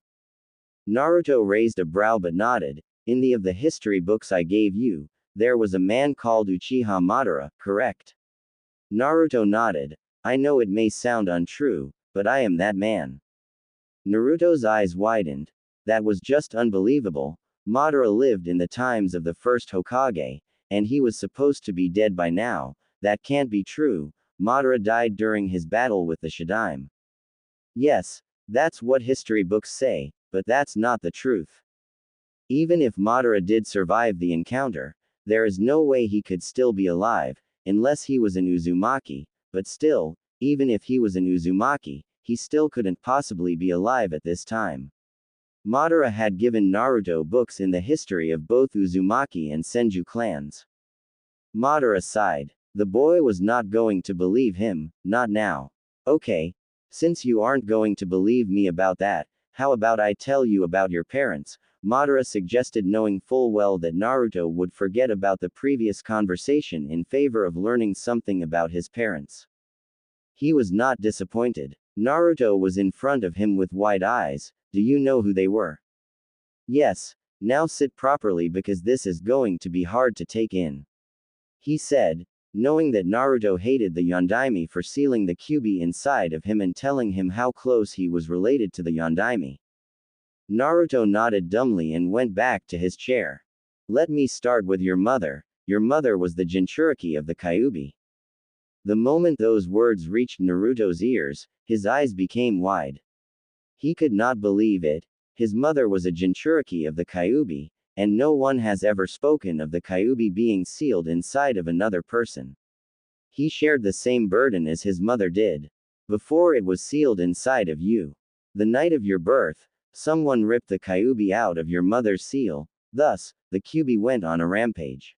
Naruto raised a brow but nodded. "In the of the history books I gave you, there was a man called Uchiha Madara, correct?" Naruto nodded. "I know it may sound untrue, but I am that man." Naruto's eyes widened. That was just unbelievable. Madara lived in the times of the first Hokage, and he was supposed to be dead by now. That can't be true. Madara died during his battle with the Shadaime. Yes, that's what history books say, but that's not the truth. Even if Madara did survive the encounter, there is no way he could still be alive, unless he was an Uzumaki, but still, even if he was an Uzumaki, he still couldn't possibly be alive at this time. Madara had given Naruto books in the history of both Uzumaki and Senju clans. Madara sighed. The boy was not going to believe him, not now. "Okay. Since you aren't going to believe me about that, how about I tell you about your parents?" Madara suggested, knowing full well that Naruto would forget about the previous conversation in favor of learning something about his parents. He was not disappointed. Naruto was in front of him with wide eyes. "Do you know who they were?" "Yes. Now sit properly because this is going to be hard to take in," he said, knowing that Naruto hated the Yondaime for sealing the Kyuubi inside of him and telling him how close he was related to the Yondaime. Naruto nodded dumbly and went back to his chair. "Let me start with your mother. Your mother was the Jinchuriki of the Kyuubi." The moment those words reached Naruto's ears, his eyes became wide. He could not believe it. His mother was a Jinchuriki of the Kyuubi, and no one has ever spoken of the Kyuubi being sealed inside of another person. He shared the same burden as his mother did. Before it was sealed inside of you. The night of your birth, someone ripped the Kyuubi out of your mother's seal, thus, the Kyuubi went on a rampage.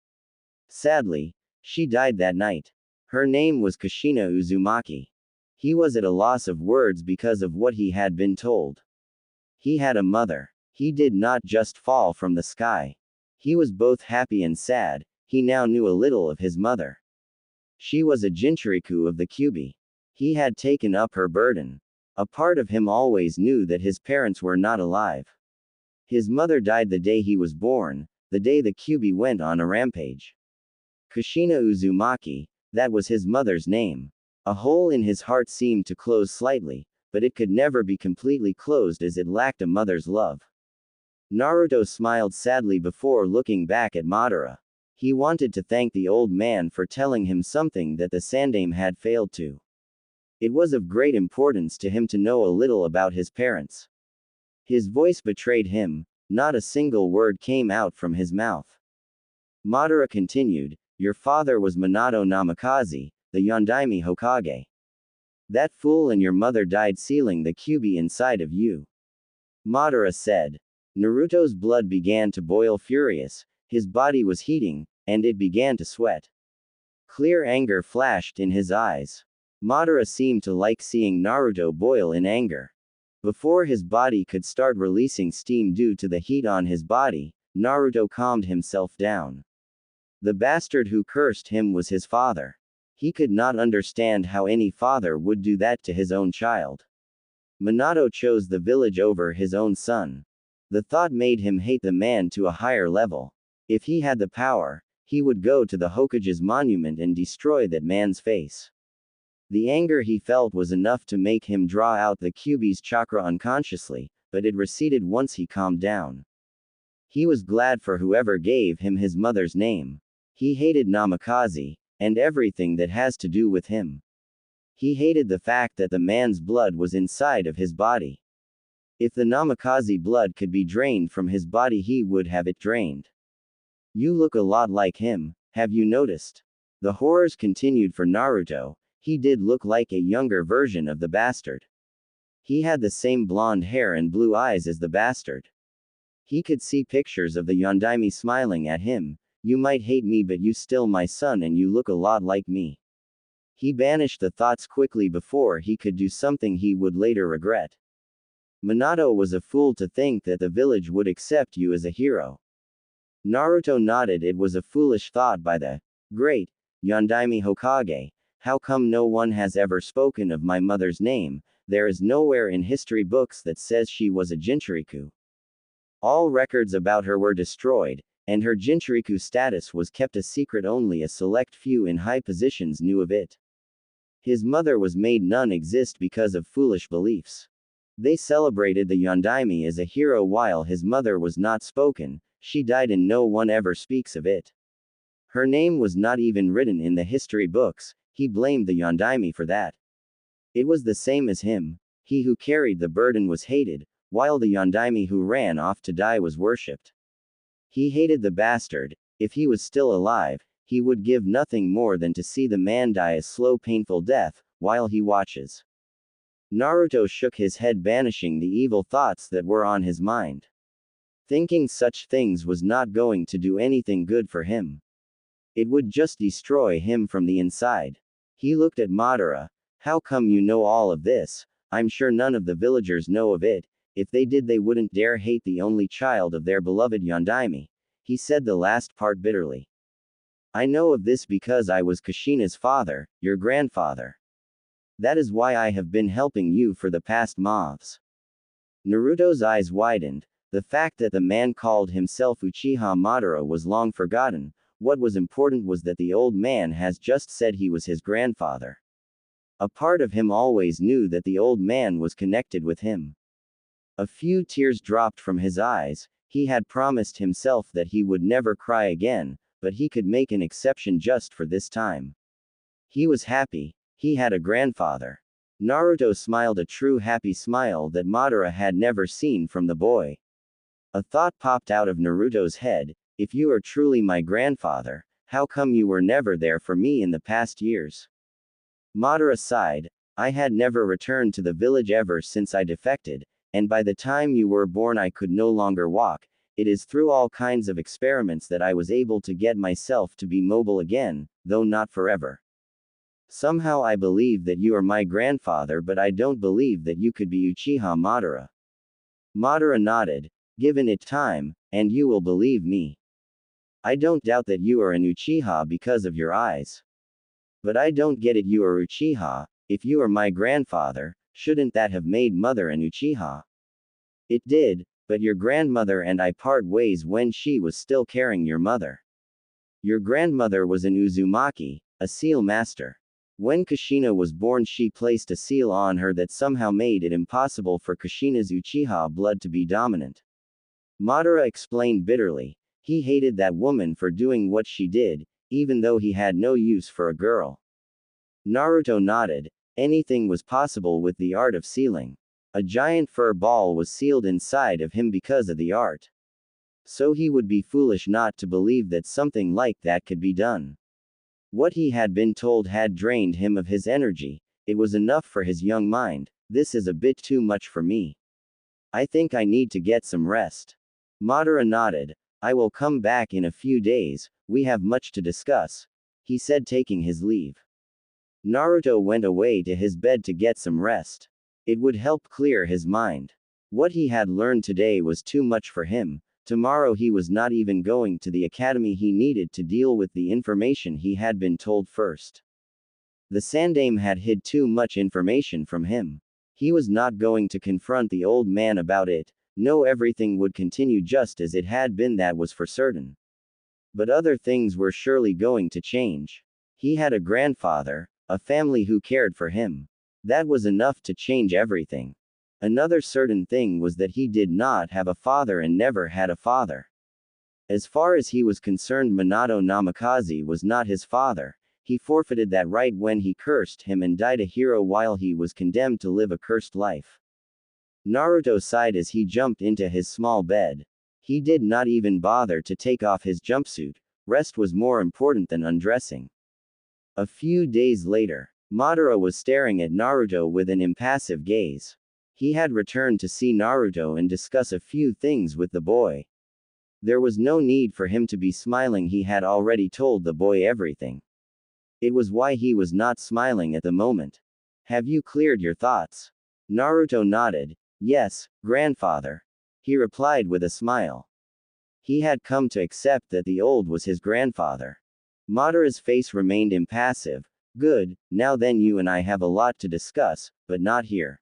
Sadly, she died that night. Her name was Kushina Uzumaki. He was at a loss of words because of what he had been told. He had a mother. He did not just fall from the sky. He was both happy and sad. He now knew a little of his mother. She was a Jinchuriku of the Kyuubi. He had taken up her burden. A part of him always knew that his parents were not alive. His mother died the day he was born, the day the Kyuubi went on a rampage. Kushina Uzumaki, that was his mother's name. A hole in his heart seemed to close slightly, but it could never be completely closed as it lacked a mother's love. Naruto smiled sadly before looking back at Madara. He wanted to thank the old man for telling him something that the Sandaime had failed to. It was of great importance to him to know a little about his parents. His voice betrayed him, not a single word came out from his mouth. Madara continued, "Your father was Minato Namikaze, the Yondaime Hokage. That fool and your mother died sealing the Kyuubi inside of you." Madara said. Naruto's blood began to boil furious, his body was heating, and it began to sweat. Clear anger flashed in his eyes. Madara seemed to like seeing Naruto boil in anger. Before his body could start releasing steam due to the heat on his body, Naruto calmed himself down. The bastard who cursed him was his father. He could not understand how any father would do that to his own child. Minato chose the village over his own son. The thought made him hate the man to a higher level. If he had the power, he would go to the Hokage's monument and destroy that man's face. The anger he felt was enough to make him draw out the Kyuubi's chakra unconsciously, but it receded once he calmed down. He was glad for whoever gave him his mother's name. He hated Namikaze, and everything that has to do with him. He hated the fact that the man's blood was inside of his body. If the Namikaze blood could be drained from his body, he would have it drained. You look a lot like him, have you noticed? The horrors continued for Naruto. He did look like a younger version of the bastard. He had the same blonde hair and blue eyes as the bastard. He could see pictures of the Yondaime smiling at him. You might hate me, but you still my son and you look a lot like me. He banished the thoughts quickly before he could do something he would later regret. Minato was a fool to think that the village would accept you as a hero. Naruto nodded. It was a foolish thought by the great Yondaime Hokage. How come no one has ever spoken of my mother's name? There is nowhere in history books that says she was a Jinchuriku. All records about her were destroyed, and her Jinchuriku status was kept a secret. Only a select few in high positions knew of it. His mother was made non-exist because of foolish beliefs. They celebrated the Yondaime as a hero while his mother was not spoken. She died and no one ever speaks of it. Her name was not even written in the history books. He blamed the Yondaime for that. It was the same as him. He who carried the burden was hated, while the Yondaime who ran off to die was worshipped. He hated the bastard. If he was still alive, he would give nothing more than to see the man die a slow painful death, while he watches. Naruto shook his head, banishing the evil thoughts that were on his mind. Thinking such things was not going to do anything good for him. It would just destroy him from the inside. He looked at Madara. How come you know all of this? I'm sure none of the villagers know of it. If they did, they wouldn't dare hate the only child of their beloved Yondaime. He said the last part bitterly. I know of this because I was Kushina's father, your grandfather. That is why I have been helping you for the past months. Naruto's eyes widened. The fact that the man called himself Uchiha Madara was long forgotten. What was important was that the old man has just said he was his grandfather. A part of him always knew that the old man was connected with him. A few tears dropped from his eyes. He had promised himself that he would never cry again, but he could make an exception just for this time. He was happy. He had a grandfather. Naruto smiled, a true happy smile that Madara had never seen from the boy. A thought popped out of Naruto's head. If you are truly my grandfather, how come you were never there for me in the past years? Madara sighed. I had never returned to the village ever since I defected, and by the time you were born I could no longer walk. It is through all kinds of experiments that I was able to get myself to be mobile again, though not forever. Somehow I believe that you are my grandfather, but I don't believe that you could be Uchiha Madara. Madara nodded. Given it time, and you will believe me. I don't doubt that you are an Uchiha because of your eyes. But I don't get it, you are Uchiha. If you are my grandfather, shouldn't that have made mother an Uchiha? It did, but your grandmother and I part ways when she was still carrying your mother. Your grandmother was an Uzumaki, a seal master. When Kushina was born, she placed a seal on her that somehow made it impossible for Kushina's Uchiha blood to be dominant. Madara explained bitterly. He hated that woman for doing what she did, even though he had no use for a girl. Naruto nodded. Anything was possible with the art of sealing. A giant fur ball was sealed inside of him because of the art. So he would be foolish not to believe that something like that could be done. What he had been told had drained him of his energy. It was enough for his young mind. This is a bit too much for me. I think I need to get some rest. Madara nodded. I will come back in a few days, we have much to discuss, he said, taking his leave. Naruto went away to his bed to get some rest. It would help clear his mind. What he had learned today was too much for him. Tomorrow he was not even going to the academy. He needed to deal with the information he had been told first. The Sandaime had hid too much information from him. He was not going to confront the old man about it. No, everything would continue just as it had been, that was for certain. But other things were surely going to change. He had a grandfather, a family who cared for him. That was enough to change everything. Another certain thing was that he did not have a father and never had a father. As far as he was concerned, Minato Namikaze was not his father. He forfeited that right when he cursed him and died a hero while he was condemned to live a cursed life. Naruto sighed as he jumped into his small bed. He did not even bother to take off his jumpsuit. Rest was more important than undressing. A few days later, Madara was staring at Naruto with an impassive gaze. He had returned to see Naruto and discuss a few things with the boy. There was no need for him to be smiling, he had already told the boy everything. It was why he was not smiling at the moment. Have you cleared your thoughts? Naruto nodded. Yes, grandfather. He replied with a smile. He had come to accept that the old was his grandfather. Madara's face remained impassive. Good, now then you and I have a lot to discuss, but not here.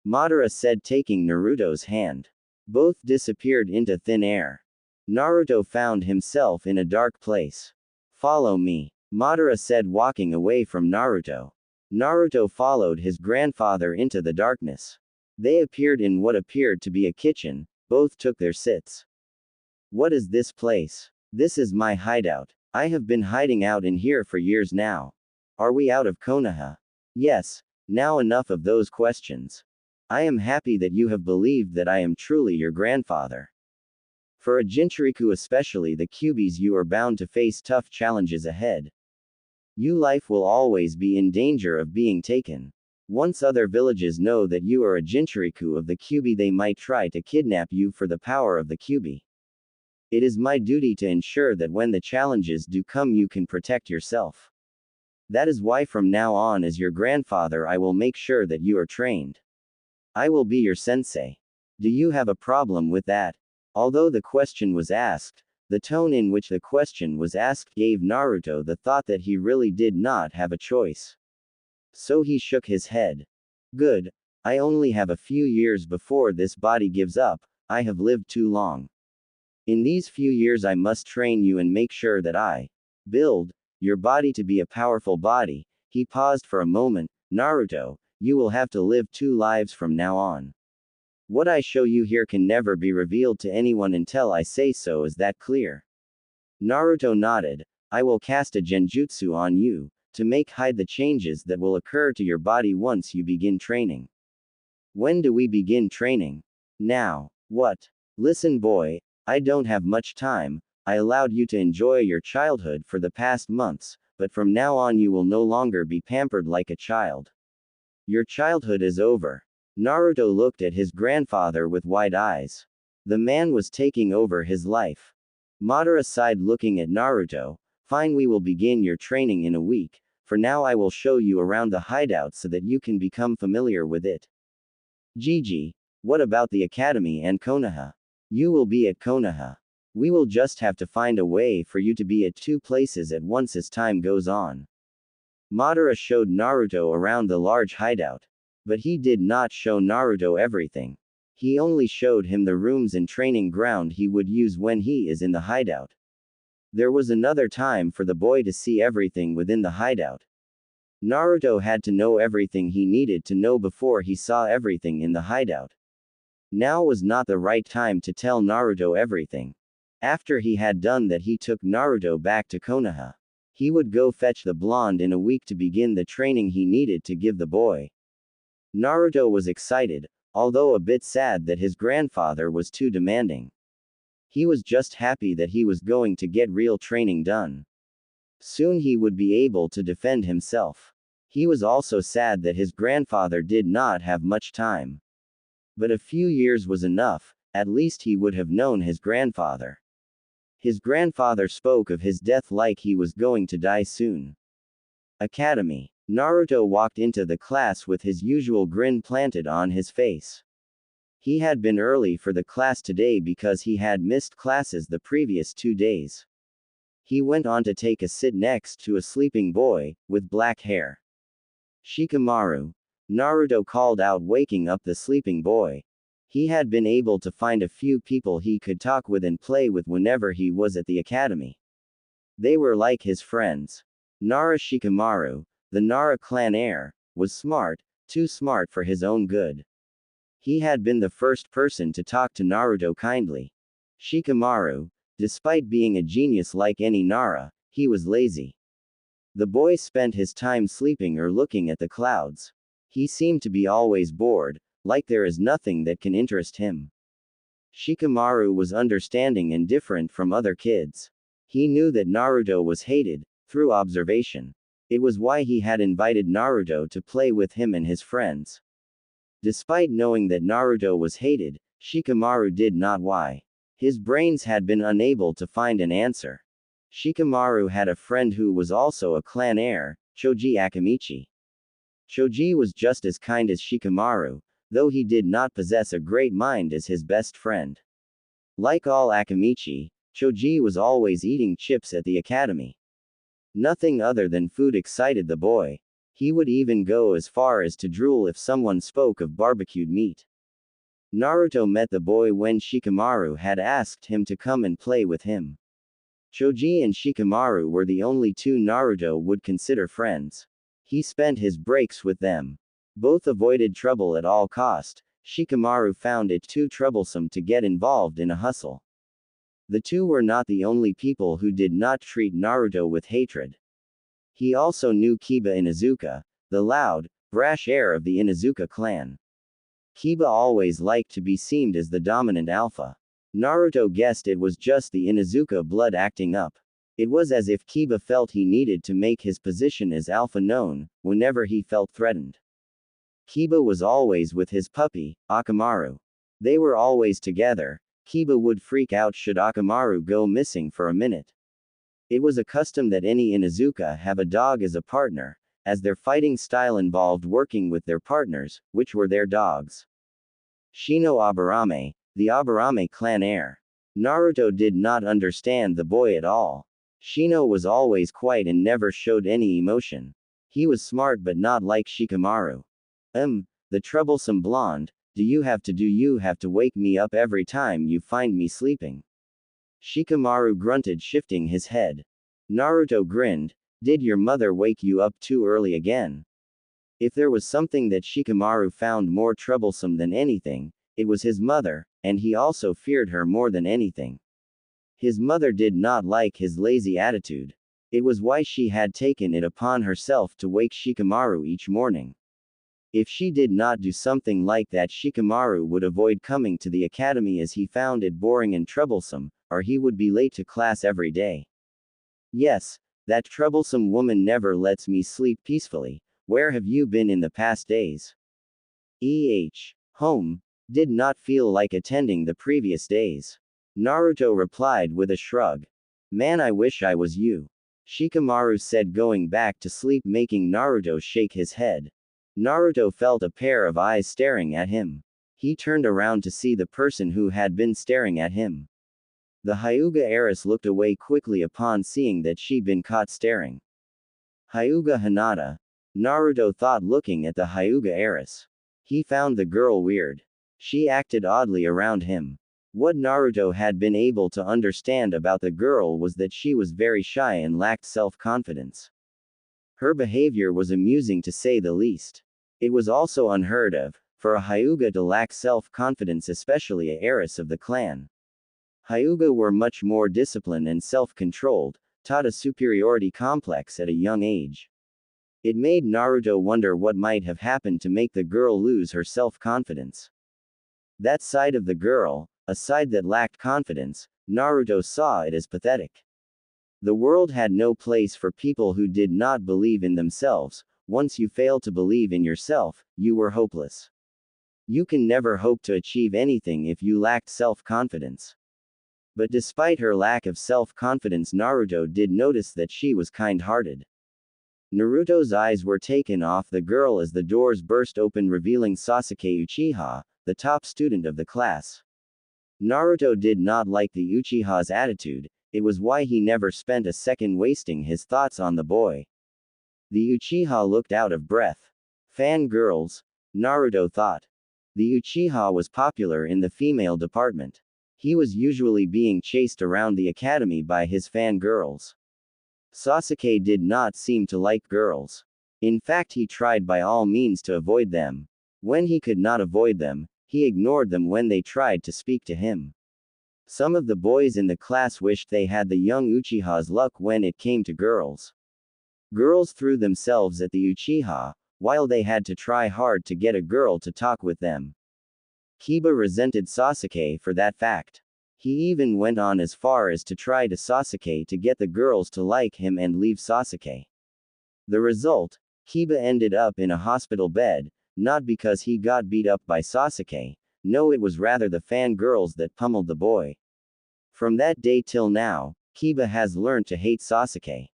Madara said, taking Naruto's hand. Both disappeared into thin air. Naruto found himself in a dark place. Follow me, Madara said, walking away from Naruto. Naruto followed his grandfather into the darkness. They appeared in what appeared to be a kitchen. Both took their seats. What is this place? This is my hideout. I have been hiding out in here for years now. Are we out of Konoha? Yes, now enough of those questions. I am happy that you have believed that I am truly your grandfather. For a Jinchuriku, especially the Kyuubi's, you are bound to face tough challenges ahead. Your life will always be in danger of being taken. Once other villages know that you are a Jinchuriku of the Kyuubi, they might try to kidnap you for the power of the Kyuubi. It is my duty to ensure that when the challenges do come you can protect yourself. That is why from now on, as your grandfather, I will make sure that you are trained. I will be your sensei. Do you have a problem with that? Although the question was asked, the tone in which the question was asked gave Naruto the thought that he really did not have a choice. So he shook his head. Good. I only have a few years before this body gives up. I have lived too long. In these few years I must train you and make sure that I build your body to be a powerful body. He paused for a moment. Naruto, you will have to live 2 lives from now on. What I show you here can never be revealed to anyone until I say so. Is that clear? Naruto nodded. I will cast a genjutsu on you, to hide the changes that will occur to your body once you begin training. When do we begin training? Now. What? Listen boy, I don't have much time. I allowed you to enjoy your childhood for the past months, but from now on you will no longer be pampered like a child. Your childhood is over. Naruto looked at his grandfather with wide eyes. The man was taking over his life. Madara sighed, looking at Naruto. Fine, we will begin your training in a week. For now I will show you around the hideout so that you can become familiar with it. Gigi, what about the academy and Konoha? You will be at Konoha. We will just have to find a way for you to be at 2 places at once as time goes on. Madara showed Naruto around the large hideout. But he did not show Naruto everything. He only showed him the rooms and training ground he would use when he is in the hideout. There was another time for the boy to see everything within the hideout. Naruto had to know everything he needed to know before he saw everything in the hideout. Now was not the right time to tell Naruto everything. After he had done that, he took Naruto back to Konoha. He would go fetch the blonde in a week to begin the training he needed to give the boy. Naruto was excited, although a bit sad that his grandfather was too demanding. He was just happy that he was going to get real training done. Soon he would be able to defend himself. He was also sad that his grandfather did not have much time. But a few years was enough, at least he would have known his grandfather. His grandfather spoke of his death like he was going to die soon. Academy. Naruto walked into the class with his usual grin planted on his face. He had been early for the class today because he had missed classes the previous 2 days. He went on to take a sit next to a sleeping boy, with black hair. Shikamaru. Naruto called out, waking up the sleeping boy. He had been able to find a few people he could talk with and play with whenever he was at the academy. They were like his friends. Nara Shikamaru, the Nara clan heir, was smart, too smart for his own good. He had been the first person to talk to Naruto kindly. Shikamaru, despite being a genius like any Nara, he was lazy. The boy spent his time sleeping or looking at the clouds. He seemed to be always bored, like there is nothing that can interest him. Shikamaru was understanding and different from other kids. He knew that Naruto was hated, through observation. It was why he had invited Naruto to play with him and his friends. Despite knowing that Naruto was hated, Shikamaru did not why. His brains had been unable to find an answer. Shikamaru had a friend who was also a clan heir, Choji Akamichi. Choji was just as kind as Shikamaru, though he did not possess a great mind as his best friend. Like all Akamichi, Choji was always eating chips at the academy. Nothing other than food excited the boy. He would even go as far as to drool if someone spoke of barbecued meat. Naruto met the boy when Shikamaru had asked him to come and play with him. Choji and Shikamaru were the only two Naruto would consider friends. He spent his breaks with them. Both avoided trouble at all cost. Shikamaru found it too troublesome to get involved in a hustle. The two were not the only people who did not treat Naruto with hatred. He also knew Kiba Inuzuka, the loud, brash heir of the Inuzuka clan. Kiba always liked to be seen as the dominant alpha. Naruto guessed it was just the Inuzuka blood acting up. It was as if Kiba felt he needed to make his position as alpha known, whenever he felt threatened. Kiba was always with his puppy, Akamaru. They were always together. Kiba would freak out should Akamaru go missing for a minute. It was a custom that any Inuzuka have a dog as a partner, as their fighting style involved working with their partners, which were their dogs. Shino Aburame, the Aburame clan heir. Naruto did not understand the boy at all. Shino was always quiet and never showed any emotion. He was smart but not like Shikamaru. The troublesome blonde, do you have to wake me up every time you find me sleeping? Shikamaru grunted, shifting his head. Naruto grinned, did your mother wake you up too early again? If there was something that Shikamaru found more troublesome than anything, it was his mother, and he also feared her more than anything. His mother did not like his lazy attitude. It was why she had taken it upon herself to wake Shikamaru each morning. If she did not do something like that, Shikamaru would avoid coming to the academy as he found it boring and troublesome, or he would be late to class every day. Yes, that troublesome woman never lets me sleep peacefully. Where have you been in the past days? Home. Did not feel like attending the previous days. Naruto replied with a shrug. Man, I wish I was you. Shikamaru said, going back to sleep, making Naruto shake his head. Naruto felt a pair of eyes staring at him. He turned around to see the person who had been staring at him. The Hyuga heiress looked away quickly upon seeing that she'd been caught staring. Hyuga Hinata. Naruto thought, looking at the Hyuga heiress. He found the girl weird. She acted oddly around him. What Naruto had been able to understand about the girl was that she was very shy and lacked self-confidence. Her behavior was amusing to say the least. It was also unheard of, for a Hyuga to lack self-confidence, especially a heiress of the clan. Hyuga were much more disciplined and self-controlled, taught a superiority complex at a young age. It made Naruto wonder what might have happened to make the girl lose her self-confidence. That side of the girl, a side that lacked confidence, Naruto saw it as pathetic. The world had no place for people who did not believe in themselves. Once you failed to believe in yourself, you were hopeless. You can never hope to achieve anything if you lacked self-confidence. But despite her lack of self-confidence, Naruto did notice that she was kind-hearted. Naruto's eyes were taken off the girl as the doors burst open, revealing Sasuke Uchiha, the top student of the class. Naruto did not like the Uchiha's attitude. It was why he never spent a second wasting his thoughts on the boy. The Uchiha looked out of breath. Fangirls? Naruto thought. The Uchiha was popular in the female department. He was usually being chased around the academy by his fangirls. Sasuke did not seem to like girls. In fact, he tried by all means to avoid them. When he could not avoid them, he ignored them when they tried to speak to him. Some of the boys in the class wished they had the young Uchiha's luck when it came to girls. Girls threw themselves at the Uchiha, while they had to try hard to get a girl to talk with them. Kiba resented Sasuke for that fact. He even went on as far as to try to Sasuke to get the girls to like him and leave Sasuke. The result, Kiba ended up in a hospital bed, not because he got beat up by Sasuke, no, it was rather the fangirls that pummeled the boy. From that day till now, Kiba has learned to hate Sasuke.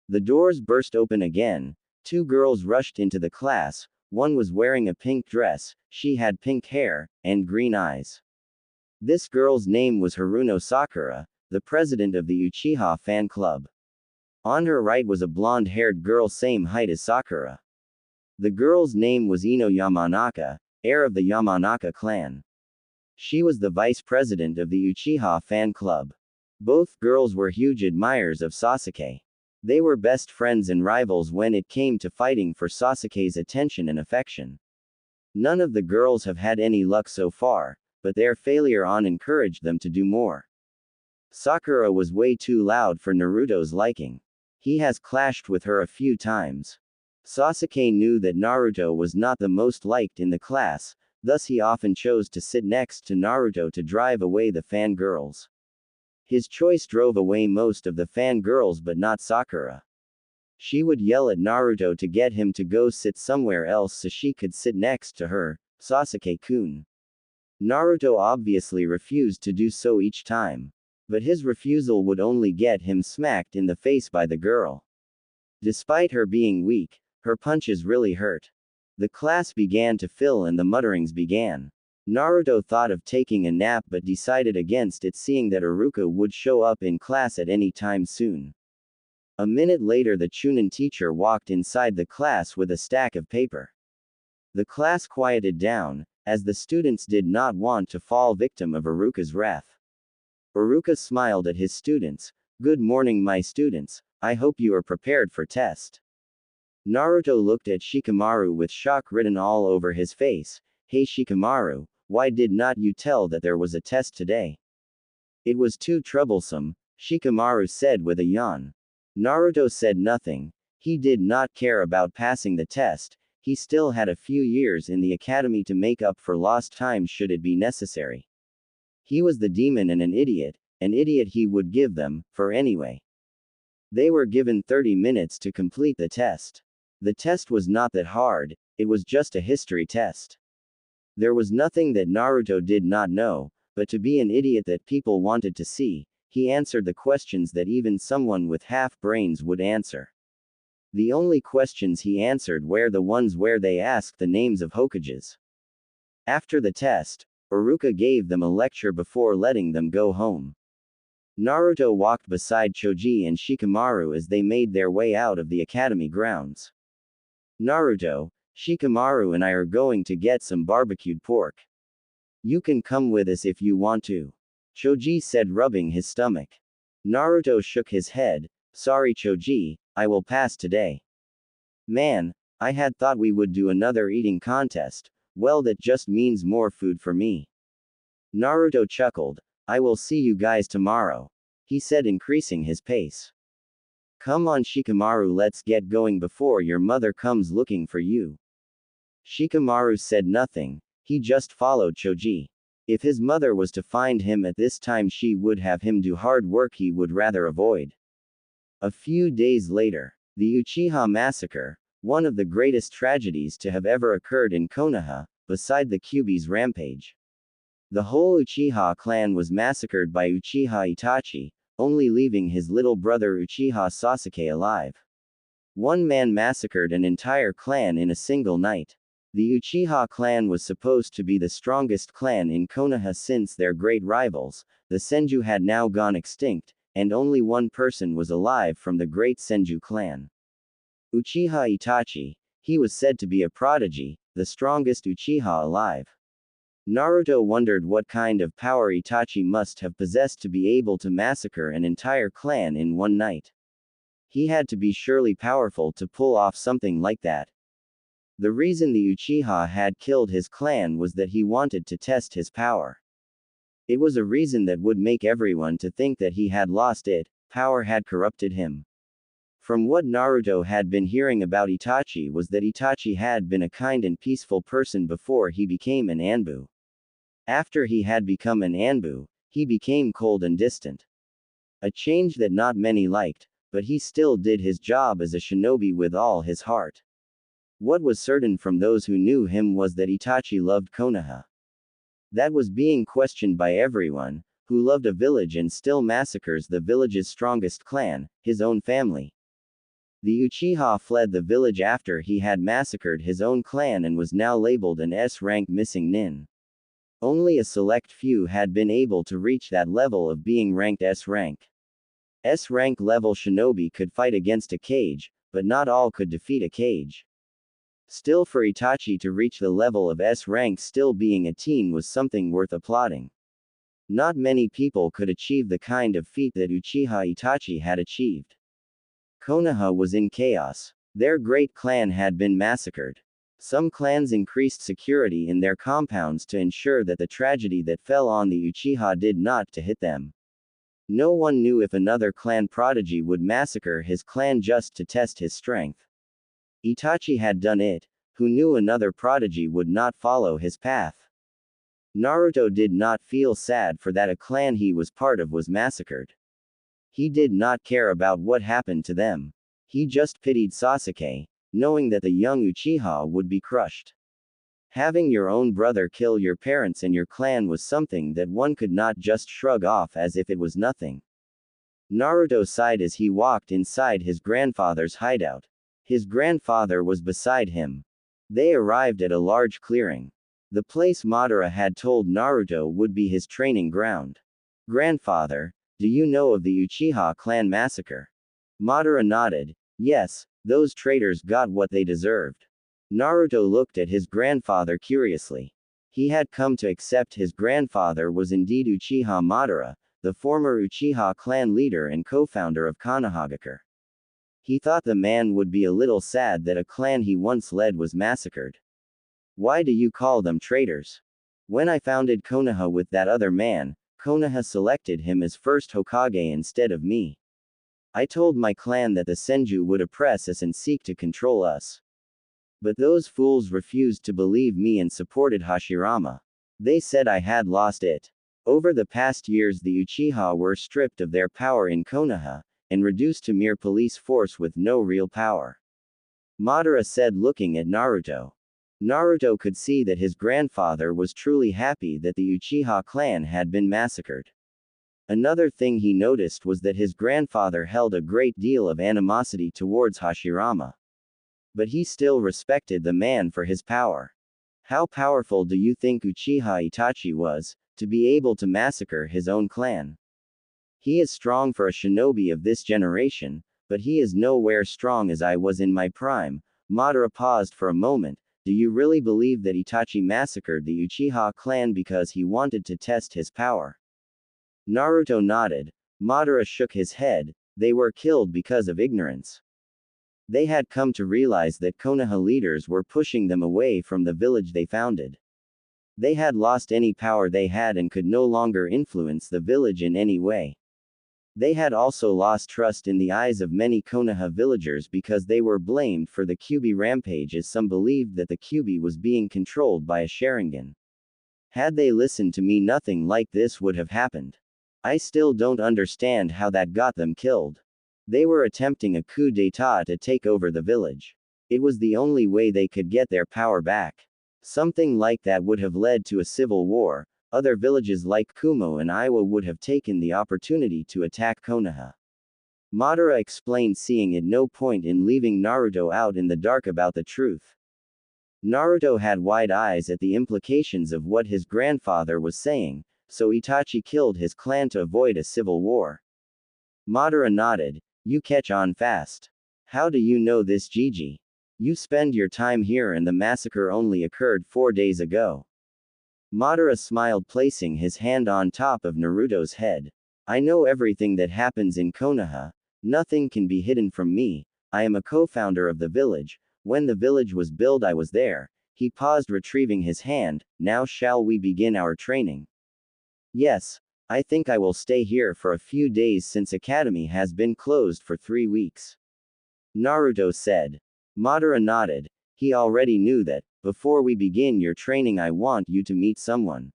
The doors burst open again. Two girls rushed into the class. One was wearing a pink dress, she had pink hair, and green eyes. This girl's name was Haruno Sakura, the president of the Uchiha fan club. On her right was a blonde-haired girl same height as Sakura. The girl's name was Ino Yamanaka, heir of the Yamanaka clan. She was the vice president of the Uchiha fan club. Both girls were huge admirers of Sasuke. They were best friends and rivals when it came to fighting for Sasuke's attention and affection. None of the girls have had any luck so far, but their failure on encouraged them to do more. Sakura was way too loud for Naruto's liking. He has clashed with her a few times. Sasuke knew that Naruto was not the most liked in the class, thus he often chose to sit next to Naruto to drive away the fangirls. His choice drove away most of the fangirls but not Sakura. She would yell at Naruto to get him to go sit somewhere else so she could sit next to her, Sasuke-kun. Naruto obviously refused to do so each time. But his refusal would only get him smacked in the face by the girl. Despite her being weak, her punches really hurt. The class began to fill and the mutterings began. Naruto thought of taking a nap but decided against it seeing that Iruka would show up in class at any time soon. A minute later the Chunin teacher walked inside the class with a stack of paper. The class quieted down, as the students did not want to fall victim of Iruka's wrath. Iruka smiled at his students. "Good morning my students, I hope you are prepared for test." Naruto looked at Shikamaru with shock written all over his face. "Hey Shikamaru, why did not you tell that there was a test today?" "It was too troublesome," Shikamaru said with a yawn. Naruto said nothing. He did not care about passing the test. He still had a few years in the academy to make up for lost time should it be necessary. He was the demon and an idiot he would give them, for anyway. They were given 30 minutes to complete the test. The test was not that hard, it was just a history test. There was nothing that Naruto did not know, but to be an idiot that people wanted to see, he answered the questions that even someone with half brains would answer. The only questions he answered were the ones where they asked the names of Hokages. After the test, Iruka gave them a lecture before letting them go home. Naruto walked beside Choji and Shikamaru as they made their way out of the academy grounds. "Naruto, Shikamaru and I are going to get some barbecued pork. You can come with us if you want to," Choji said, rubbing his stomach. Naruto shook his head. "Sorry Choji, I will pass today." "Man, I had thought we would do another eating contest. Well, that just means more food for me." Naruto chuckled. "I will see you guys tomorrow," he said, increasing his pace. "Come on Shikamaru, let's get going before your mother comes looking for you." Shikamaru said nothing, he just followed Choji. If his mother was to find him at this time, she would have him do hard work he would rather avoid. A few days later, the Uchiha massacre, one of the greatest tragedies to have ever occurred in Konoha, beside the Kyuubi's rampage. The whole Uchiha clan was massacred by Uchiha Itachi, only leaving his little brother Uchiha Sasuke alive. One man massacred an entire clan in a single night. The Uchiha clan was supposed to be the strongest clan in Konoha since their great rivals, the Senju, had now gone extinct, and only one person was alive from the great Senju clan. Uchiha Itachi. He was said to be a prodigy, the strongest Uchiha alive. Naruto wondered what kind of power Itachi must have possessed to be able to massacre an entire clan in one night. He had to be surely powerful to pull off something like that. The reason the Uchiha had killed his clan was that he wanted to test his power. It was a reason that would make everyone to think that he had lost it, power had corrupted him. From what Naruto had been hearing about Itachi was that Itachi had been a kind and peaceful person before he became an Anbu. After he had become an Anbu, he became cold and distant. A change that not many liked, but he still did his job as a shinobi with all his heart. What was certain from those who knew him was that Itachi loved Konoha. That was being questioned by everyone, who loved a village and still massacres the village's strongest clan, his own family. The Uchiha fled the village after he had massacred his own clan and was now labeled an S-rank missing nin. Only a select few had been able to reach that level of being ranked S-rank. S-rank level shinobi could fight against a Kage, but not all could defeat a Kage. Still, for Itachi to reach the level of S-rank still being a teen was something worth applauding. Not many people could achieve the kind of feat that Uchiha Itachi had achieved. Konoha was in chaos. Their great clan had been massacred. Some clans increased security in their compounds to ensure that the tragedy that fell on the Uchiha did not to hit them. No one knew if another clan prodigy would massacre his clan just to test his strength. Itachi had done it. Who knew another prodigy would not follow his path? Naruto did not feel sad for that a clan he was part of was massacred. He did not care about what happened to them. He just pitied Sasuke, knowing that the young Uchiha would be crushed. Having your own brother kill your parents and your clan was something that one could not just shrug off as if it was nothing. Naruto sighed as he walked inside his grandfather's hideout. His grandfather was beside him. They arrived at a large clearing. The place Madara had told Naruto would be his training ground. Grandfather, do you know of the Uchiha clan massacre? Madara nodded. Yes, those traitors got what they deserved. Naruto looked at his grandfather curiously. He had come to accept his grandfather was indeed Uchiha Madara, the former Uchiha clan leader and co-founder of Konohagakure. He thought the man would be a little sad that a clan he once led was massacred. Why do you call them traitors? When I founded Konoha with that other man, Konoha selected him as first Hokage instead of me. I told my clan that the Senju would oppress us and seek to control us. But those fools refused to believe me and supported Hashirama. They said I had lost it. Over the past years the Uchiha were stripped of their power in Konoha, and reduced to mere police force with no real power. Madara said looking at Naruto. Naruto could see that his grandfather was truly happy that the Uchiha clan had been massacred. Another thing he noticed was that his grandfather held a great deal of animosity towards Hashirama. But he still respected the man for his power. How powerful do you think Uchiha Itachi was, to be able to massacre his own clan? He is strong for a shinobi of this generation, but he is nowhere strong as I was in my prime. Madara paused for a moment. Do you really believe that Itachi massacred the Uchiha clan because he wanted to test his power? Naruto nodded. Madara shook his head. They were killed because of ignorance. They had come to realize that Konoha leaders were pushing them away from the village they founded. They had lost any power they had and could no longer influence the village in any way. They had also lost trust in the eyes of many Konoha villagers because they were blamed for the Kyuubi rampage, as some believed that the Kyuubi was being controlled by a Sharingan. Had they listened to me, nothing like this would have happened. I still don't understand how that got them killed. They were attempting a coup d'état to take over the village. It was the only way they could get their power back. Something like that would have led to a civil war. Other villages like Kumo and Iwa would have taken the opportunity to attack Konoha. Madara explained, seeing it no point in leaving Naruto out in the dark about the truth. Naruto had wide eyes at the implications of what his grandfather was saying, so Itachi killed his clan to avoid a civil war. Madara nodded. You catch on fast. How do you know this, Gigi? You spend your time here and the massacre only occurred 4 days ago. Madara smiled, placing his hand on top of Naruto's head. I know everything that happens in Konoha. Nothing can be hidden from me. I am a co-founder of the village. When the village was built, I was there. He paused, retrieving his hand. Now shall we begin our training? Yes. I think I will stay here for a few days since Academy has been closed for 3 weeks. Naruto said. Madara nodded. He already knew that. Before we begin your training, I want you to meet someone.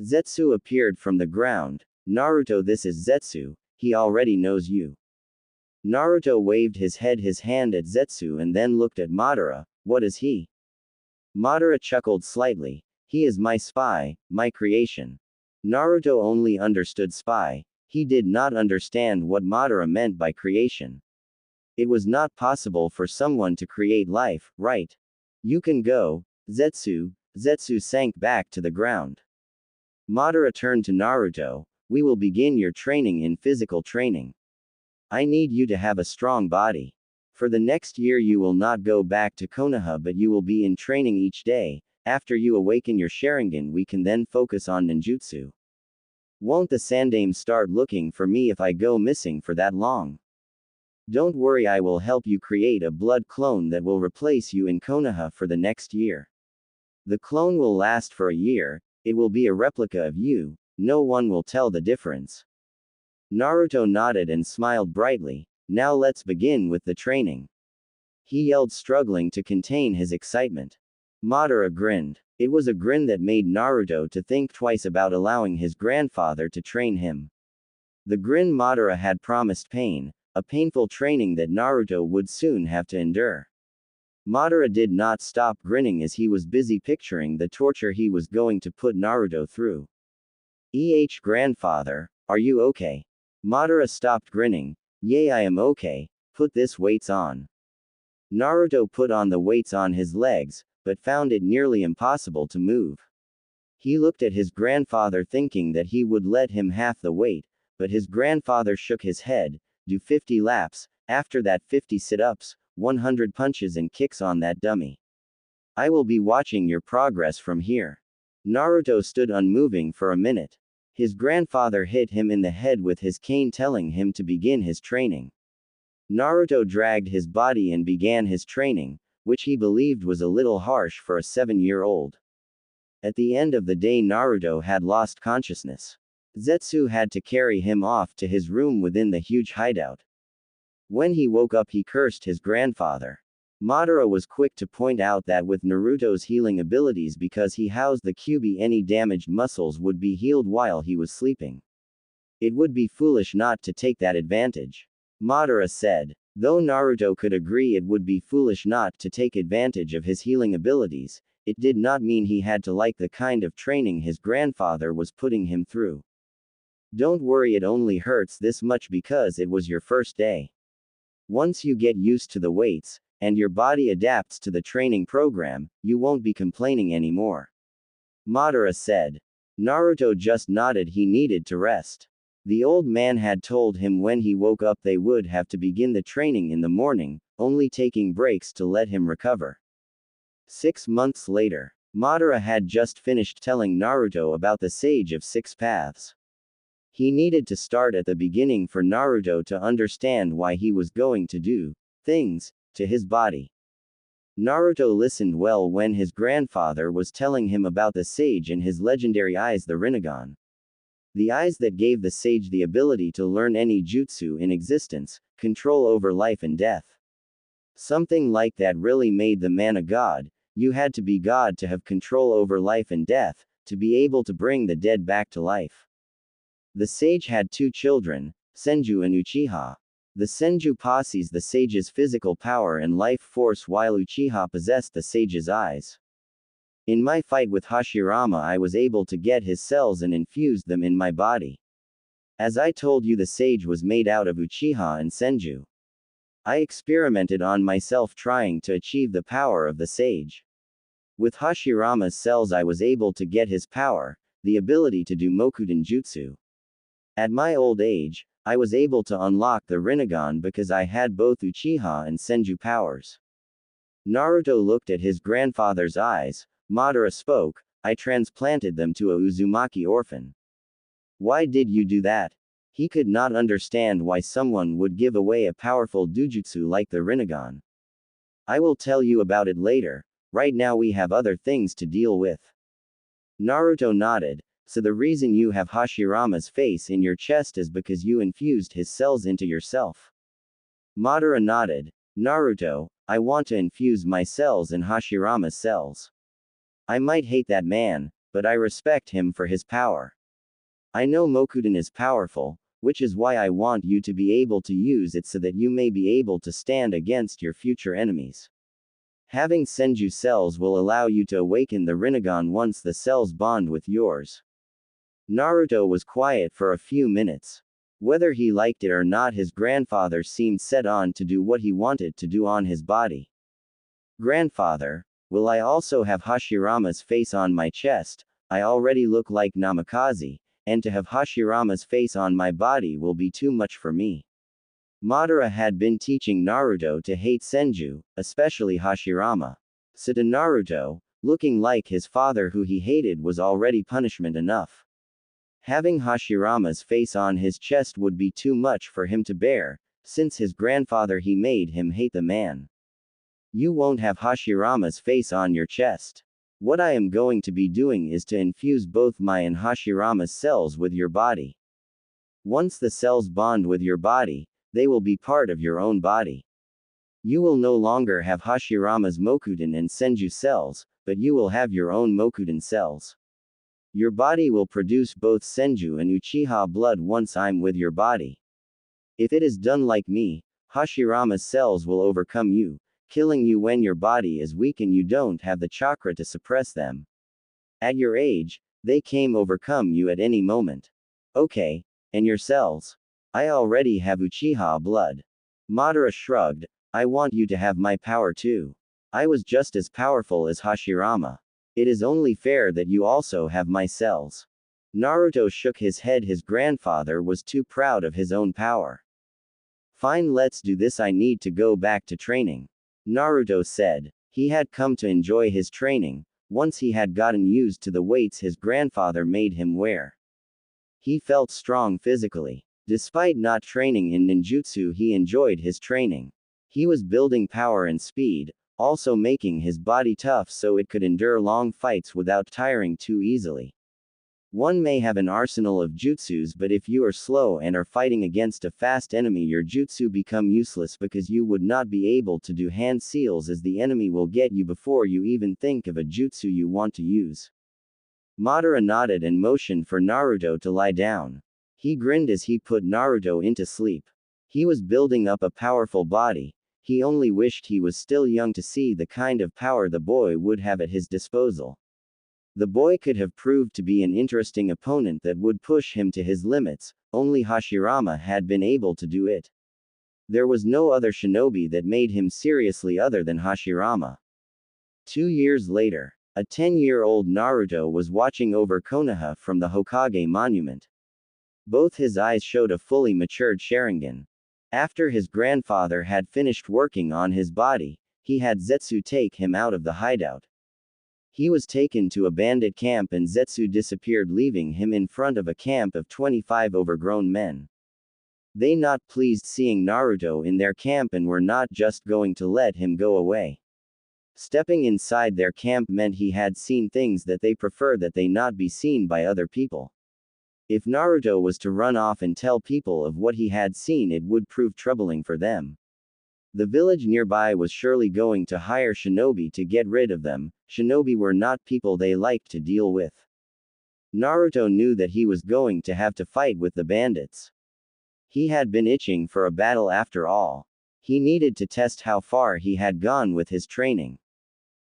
Zetsu appeared from the ground. Naruto, this is Zetsu. He already knows you. Naruto waved his hand at Zetsu and then looked at Madara. What is he? Madara chuckled slightly. He is my spy, my creation. Naruto only understood spy. He did not understand what Madara meant by creation. It was not possible for someone to create life, right? You can go, Zetsu. Zetsu sank back to the ground. Madara turned to Naruto. We will begin your training in physical training. I need you to have a strong body. For the next year you will not go back to Konoha, but you will be in training each day. After you awaken your Sharingan, we can then focus on ninjutsu. Won't the Sandaime start looking for me if I go missing for that long? Don't worry, I will help you create a blood clone that will replace you in Konoha for the next year. The clone will last for a year. It will be a replica of you. No one will tell the difference. Naruto nodded and smiled brightly. Now let's begin with the training. He yelled, struggling to contain his excitement. Madara grinned. It was a grin that made Naruto to think twice about allowing his grandfather to train him. The grin Madara had promised pain, a painful training that Naruto would soon have to endure. Madara did not stop grinning as he was busy picturing the torture he was going to put Naruto through. Grandfather, are you okay? Madara stopped grinning. Yay, I am okay. Put this weights on. Naruto put on the weights on his legs, but found it nearly impossible to move. He looked at his grandfather thinking that he would let him half the weight, but his grandfather shook his head. Do 50 laps, after that 50 sit-ups, 100 punches and kicks on that dummy. I will be watching your progress from here. Naruto stood unmoving for a minute. His grandfather hit him in the head with his cane, telling him to begin his training. Naruto dragged his body and began his training, which he believed was a little harsh for a 7-year-old. At the end of the day, Naruto had lost consciousness. Zetsu had to carry him off to his room within the huge hideout. When he woke up, he cursed his grandfather. Madara was quick to point out that with Naruto's healing abilities, because he housed the Kyuubi, any damaged muscles would be healed while he was sleeping. It would be foolish not to take that advantage. Madara said. Though Naruto could agree it would be foolish not to take advantage of his healing abilities, it did not mean he had to like the kind of training his grandfather was putting him through. Don't worry, it only hurts this much because it was your first day. Once you get used to the weights, and your body adapts to the training program, you won't be complaining anymore. Madara said. Naruto just nodded. He needed to rest. The old man had told him when he woke up they would have to begin the training in the morning, only taking breaks to let him recover. 6 months later, Madara had just finished telling Naruto about the Sage of Six Paths. He needed to start at the beginning for Naruto to understand why he was going to do things to his body. Naruto listened well when his grandfather was telling him about the sage and his legendary eyes, the Rinnegan. The eyes that gave the sage the ability to learn any jutsu in existence, control over life and death. Something like that really made the man a god. You had to be god to have control over life and death, to be able to bring the dead back to life. The sage had 2 children, Senju and Uchiha. The Senju possessed the sage's physical power and life force, while Uchiha possessed the sage's eyes. In my fight with Hashirama, I was able to get his cells and infused them in my body. As I told you, the sage was made out of Uchiha and Senju. I experimented on myself trying to achieve the power of the sage. With Hashirama's cells I was able to get his power, the ability to do Mokuden Jutsu. At my old age, I was able to unlock the Rinnegan because I had both Uchiha and Senju powers. Naruto looked at his grandfather's eyes. Madara spoke. I transplanted them to a Uzumaki orphan. Why did you do that? He could not understand why someone would give away a powerful dojutsu like the Rinnegan. I will tell you about it later, right now we have other things to deal with. Naruto nodded. So the reason you have Hashirama's face in your chest is because you infused his cells into yourself. Madara nodded. Naruto, I want to infuse my cells in Hashirama's cells. I might hate that man, but I respect him for his power. I know Mokuden is powerful, which is why I want you to be able to use it so that you may be able to stand against your future enemies. Having Senju cells will allow you to awaken the Rinnegan once the cells bond with yours. Naruto was quiet for a few minutes. Whether he liked it or not, his grandfather seemed set on to do what he wanted to do on his body. Grandfather, will I also have Hashirama's face on my chest? I already look like Namikaze, and to have Hashirama's face on my body will be too much for me. Madara had been teaching Naruto to hate Senju, especially Hashirama. So to Naruto, looking like his father who he hated was already punishment enough. Having Hashirama's face on his chest would be too much for him to bear, since his grandfather he made him hate the man. You won't have Hashirama's face on your chest. What I am going to be doing is to infuse both my and Hashirama's cells with your body. Once the cells bond with your body, they will be part of your own body. You will no longer have Hashirama's Mokuden and Senju cells, but you will have your own Mokuden cells. Your body will produce both Senju and Uchiha blood once I'm with your body. If it is done like me, Hashirama's cells will overcome you, killing you when your body is weak and you don't have the chakra to suppress them. At your age, they can overcome you at any moment. Okay, and your cells? I already have Uchiha blood. Madara shrugged. I want you to have my power too. I was just as powerful as Hashirama. It is only fair that you also have my cells. Naruto shook his head. His grandfather was too proud of his own power. Fine, let's do this. I need to go back to training. Naruto said. He had come to enjoy his training, once he had gotten used to the weights his grandfather made him wear. He felt strong physically. Despite not training in ninjutsu, he enjoyed his training. He was building power and speed, also making his body tough so it could endure long fights without tiring too easily. One may have an arsenal of jutsus, but if you are slow and are fighting against a fast enemy, your jutsu become useless because you would not be able to do hand seals as the enemy will get you before you even think of a jutsu you want to use. Madara nodded and motioned for Naruto to lie down. He grinned as he put Naruto into sleep. He was building up a powerful body. He only wished he was still young to see the kind of power the boy would have at his disposal. The boy could have proved to be an interesting opponent that would push him to his limits, only Hashirama had been able to do it. There was no other shinobi that made him seriously other than Hashirama. 2 years later, a 10-year-old Naruto was watching over Konoha from the Hokage monument. Both his eyes showed a fully matured Sharingan. After his grandfather had finished working on his body, he had Zetsu take him out of the hideout. He was taken to a bandit camp and Zetsu disappeared, leaving him in front of a camp of 25 overgrown men. They not pleased seeing Naruto in their camp and were not just going to let him go away. Stepping inside their camp meant he had seen things that they prefer that they not be seen by other people. If Naruto was to run off and tell people of what he had seen, it would prove troubling for them. The village nearby was surely going to hire shinobi to get rid of them. Shinobi were not people they liked to deal with. Naruto knew that he was going to have to fight with the bandits. He had been itching for a battle after all. He needed to test how far he had gone with his training.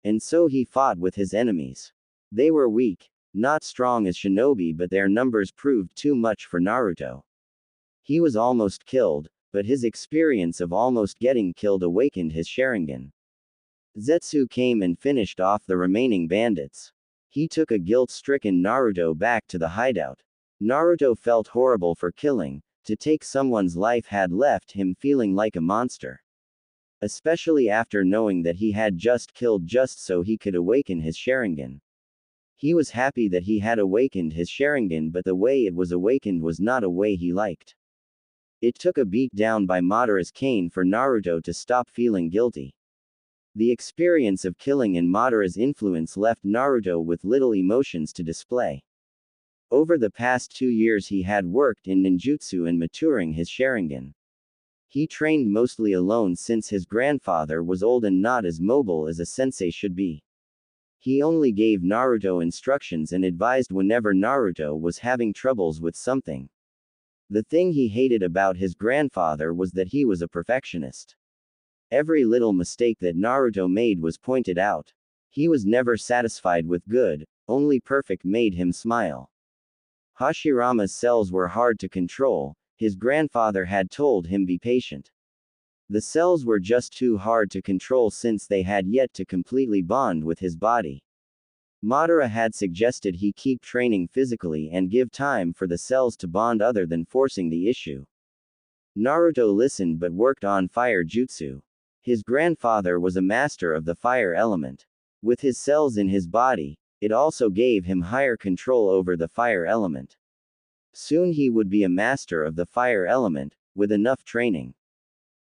And so he fought with his enemies. They were weak, not strong as shinobi, but their numbers proved too much for Naruto. He was almost killed, but his experience of almost getting killed awakened his Sharingan. Zetsu came and finished off the remaining bandits. He took a guilt-stricken Naruto back to the hideout. Naruto felt horrible for killing. To take someone's life had left him feeling like a monster. Especially after knowing that he had just killed just so he could awaken his Sharingan. He was happy that he had awakened his Sharingan, but the way it was awakened was not a way he liked. It took a beat down by Madara's cane for Naruto to stop feeling guilty. The experience of killing and Madara's influence left Naruto with little emotions to display. Over the past 2 years he had worked in ninjutsu and maturing his Sharingan. He trained mostly alone since his grandfather was old and not as mobile as a sensei should be. He only gave Naruto instructions and advised whenever Naruto was having troubles with something. The thing he hated about his grandfather was that he was a perfectionist. Every little mistake that Naruto made was pointed out. He was never satisfied with good, only perfect made him smile. Hashirama's cells were hard to control, his grandfather had told him be patient. The cells were just too hard to control since they had yet to completely bond with his body. Madara had suggested he keep training physically and give time for the cells to bond other than forcing the issue. Naruto listened but worked on fire jutsu. His grandfather was a master of the fire element. With his cells in his body, it also gave him higher control over the fire element. Soon he would be a master of the fire element, with enough training.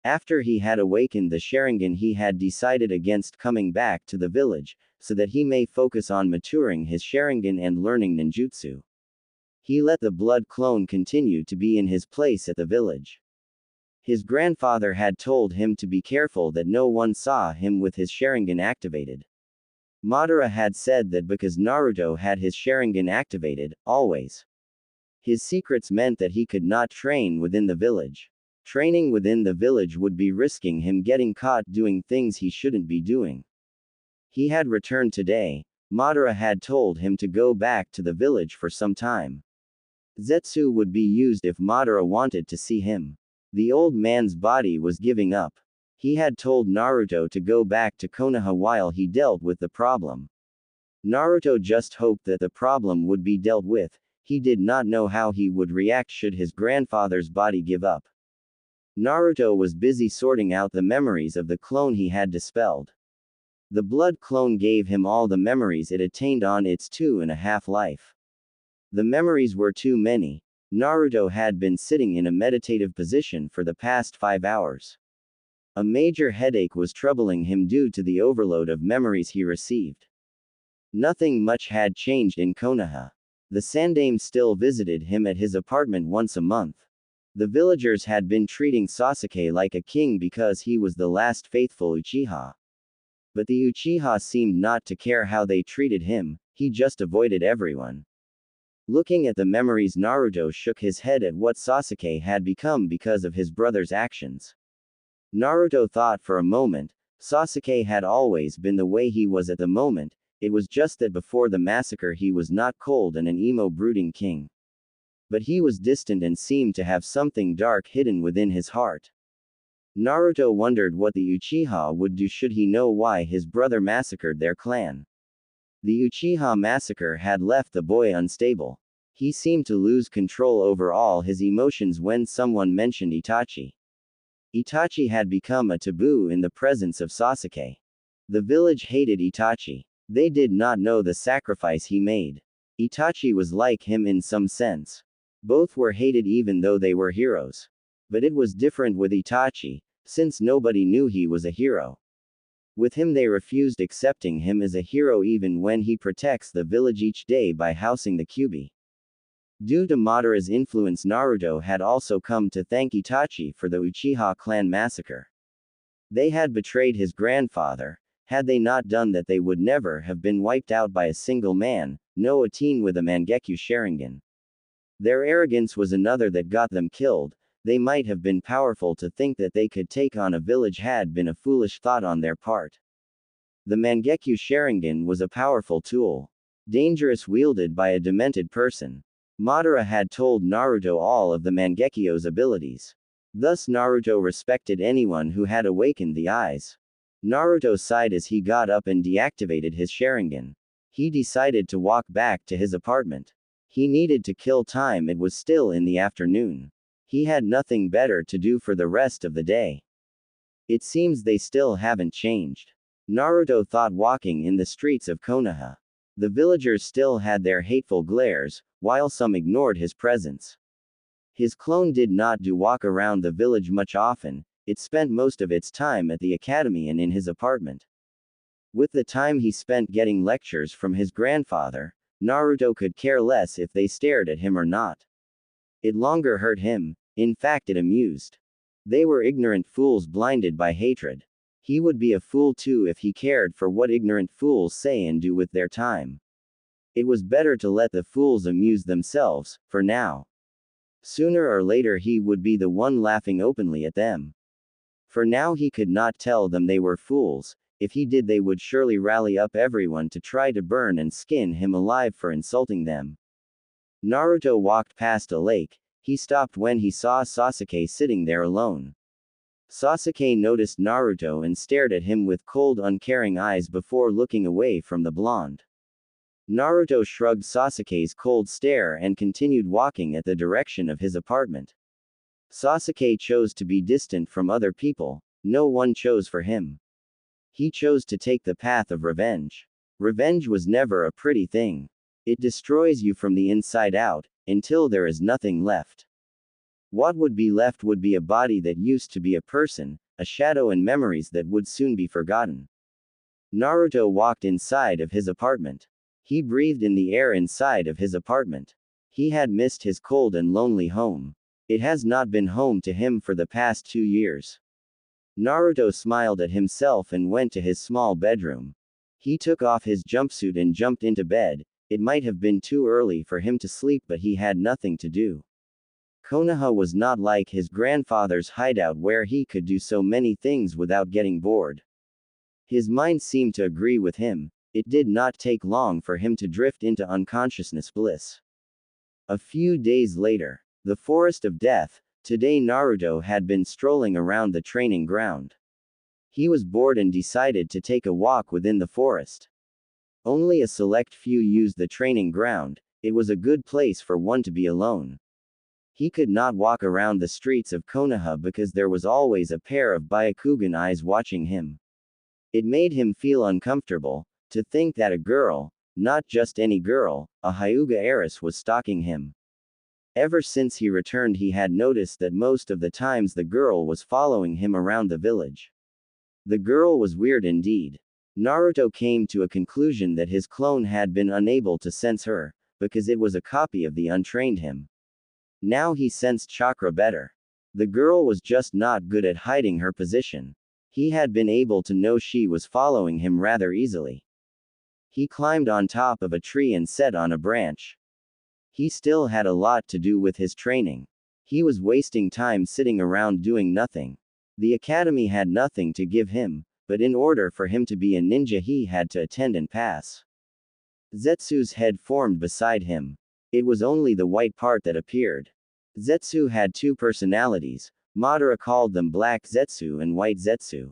After he had awakened the Sharingan, he had decided against coming back to the village, so that he may focus on maturing his Sharingan and learning ninjutsu. He let the blood clone continue to be in his place at the village. His grandfather had told him to be careful that no one saw him with his Sharingan activated. Madara had said that because Naruto had his Sharingan activated, always. His secrets meant that he could not train within the village. Training within the village would be risking him getting caught doing things he shouldn't be doing. He had returned today. Madara had told him to go back to the village for some time. Zetsu would be used if Madara wanted to see him. The old man's body was giving up. He had told Naruto to go back to Konoha while he dealt with the problem. Naruto just hoped that the problem would be dealt with. He did not know how he would react should his grandfather's body give up. Naruto was busy sorting out the memories of the clone he had dispelled. The blood clone gave him all the memories it attained on its 2.5 life. The memories were too many. Naruto had been sitting in a meditative position for the past 5 hours. A major headache was troubling him due to the overload of memories he received. Nothing much had changed in Konoha. The Sandaime still visited him at his apartment once a month. The villagers had been treating Sasuke like a king because he was the last faithful Uchiha. But the Uchiha seemed not to care how they treated him, he just avoided everyone. Looking at the memories, Naruto shook his head at what Sasuke had become because of his brother's actions. Naruto thought for a moment. Sasuke had always been the way he was at the moment, it was just that before the massacre he was not cold and an emo brooding king. But he was distant and seemed to have something dark hidden within his heart. Naruto wondered what the Uchiha would do should he know why his brother massacred their clan. The Uchiha massacre had left the boy unstable. He seemed to lose control over all his emotions when someone mentioned Itachi. Itachi had become a taboo in the presence of Sasuke. The village hated Itachi. They did not know the sacrifice he made. Itachi was like him in some sense. Both were hated even though they were heroes. But it was different with Itachi, since nobody knew he was a hero. With him they refused accepting him as a hero even when he protects the village each day by housing the Kyuubi. Due to Madara's influence, Naruto had also come to thank Itachi for the Uchiha clan massacre. They had betrayed his grandfather. Had they not done that, they would never have been wiped out by a single man, no a teen with a Mangekyo Sharingan. Their arrogance was another that got them killed. They might have been powerful to think that they could take on a village had been a foolish thought on their part. The Mangekyo Sharingan was a powerful tool. Dangerous, wielded by a demented person. Madara had told Naruto all of the Mangekyo's abilities. Thus Naruto respected anyone who had awakened the eyes. Naruto sighed as he got up and deactivated his Sharingan. He decided to walk back to his apartment. He needed to kill time, it was still in the afternoon. He had nothing better to do for the rest of the day. It seems they still haven't changed. Naruto thought, walking in the streets of Konoha. The villagers still had their hateful glares, while some ignored his presence. His clone did not walk around the village much often, it spent most of its time at the academy and in his apartment. With the time he spent getting lectures from his grandfather, Naruto could care less if they stared at him or not. It longer hurt him, in fact it amused. They were ignorant fools blinded by hatred. He would be a fool too if he cared for what ignorant fools say and do with their time. It was better to let the fools amuse themselves, for now. Sooner or later he would be the one laughing openly at them. For now he could not tell them they were fools, if he did they would surely rally up everyone to try to burn and skin him alive for insulting them. Naruto walked past a lake, he stopped when he saw Sasuke sitting there alone. Sasuke noticed Naruto and stared at him with cold uncaring eyes before looking away from the blonde. Naruto shrugged Sasuke's cold stare and continued walking at the direction of his apartment. Sasuke chose to be distant from other people, no one chose for him. He chose to take the path of revenge. Revenge was never a pretty thing. It destroys you from the inside out, until there is nothing left. What would be left would be a body that used to be a person, a shadow and memories that would soon be forgotten. Naruto walked inside of his apartment. He breathed in the air inside of his apartment. He had missed his cold and lonely home. It has not been home to him for the past 2 years. Naruto smiled at himself and went to his small bedroom. He took off his jumpsuit and jumped into bed. It might have been too early for him to sleep, but he had nothing to do. Konoha was not like his grandfather's hideout where he could do so many things without getting bored. His mind seemed to agree with him. It did not take long for him to drift into unconsciousness bliss. A few days later, the Forest of Death. Today Naruto had been strolling around the training ground. He was bored and decided to take a walk within the forest. Only a select few used the training ground, it was a good place for one to be alone. He could not walk around the streets of Konoha because there was always a pair of Byakugan eyes watching him. It made him feel uncomfortable, to think that a girl, not just any girl, a Hyuga heiress was stalking him. Ever since he returned he had noticed that most of the times the girl was following him around the village. The girl was weird indeed. Naruto came to a conclusion that his clone had been unable to sense her, because it was a copy of the untrained him. Now he sensed chakra better. The girl was just not good at hiding her position. He had been able to know she was following him rather easily. He climbed on top of a tree and sat on a branch. He still had a lot to do with his training. He was wasting time sitting around doing nothing. The academy had nothing to give him, but in order for him to be a ninja he had to attend and pass. Zetsu's head formed beside him. It was only the white part that appeared. Zetsu had 2 personalities, Madara called them Black Zetsu and White Zetsu.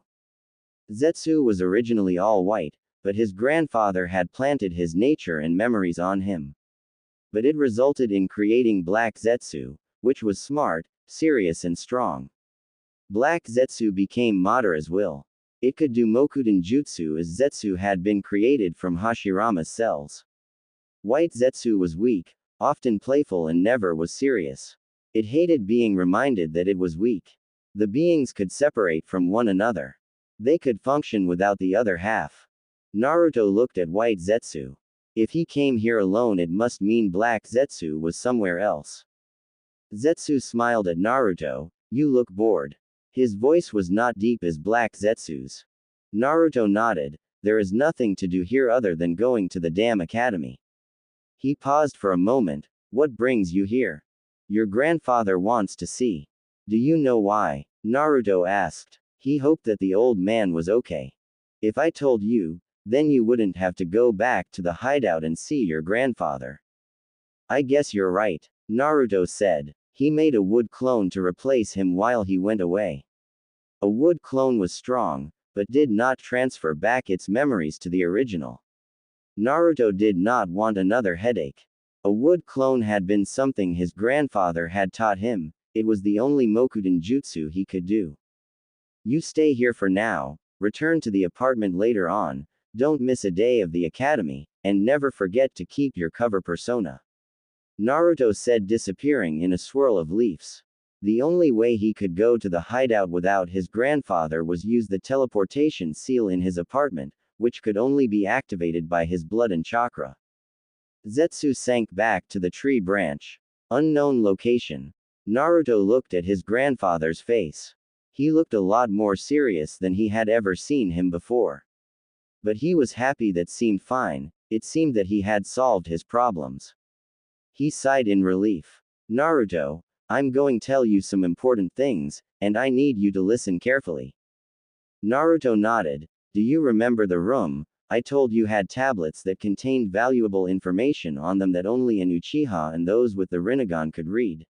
Zetsu was originally all white, but his grandfather had planted his nature and memories on him. But it resulted in creating Black Zetsu, which was smart, serious and strong. Black Zetsu became Madara's will. It could do Mokuden Jutsu as Zetsu had been created from Hashirama's cells. White Zetsu was weak, often playful and never was serious. It hated being reminded that it was weak. The beings could separate from one another. They could function without the other half. Naruto looked at White Zetsu. If he came here alone it must mean Black Zetsu was somewhere else. Zetsu smiled at Naruto, "You look bored." His voice was not deep as Black Zetsu's. Naruto nodded, "There is nothing to do here other than going to the damn academy." He paused for a moment, "What brings you here?" "Your grandfather wants to see." "Do you know why?" Naruto asked. He hoped that the old man was okay. "If I told you, then you wouldn't have to go back to the hideout and see your grandfather." "I guess you're right," Naruto said. He made a wood clone to replace him while he went away. A wood clone was strong, but did not transfer back its memories to the original. Naruto did not want another headache. A wood clone had been something his grandfather had taught him, it was the only Mokuden Jutsu he could do. "You stay here for now, return to the apartment later on, Don't miss a day of the academy, and never forget to keep your cover persona. Naruto said, disappearing in a swirl of leaves. The only way he could go to the hideout without his grandfather was use the teleportation seal in his apartment, which could only be activated by his blood and chakra. Zetsu sank back to the tree branch. Unknown location. Naruto looked at his grandfather's face. He looked a lot more serious than he had ever seen him before. But he was happy. That seemed fine. It seemed that he had solved his problems. He sighed in relief. Naruto, I'm going to tell you some important things, and I need you to listen carefully. Naruto nodded. Do you remember the room I told you had tablets that contained valuable information on them that only an Uchiha and those with the Rinnegan could read?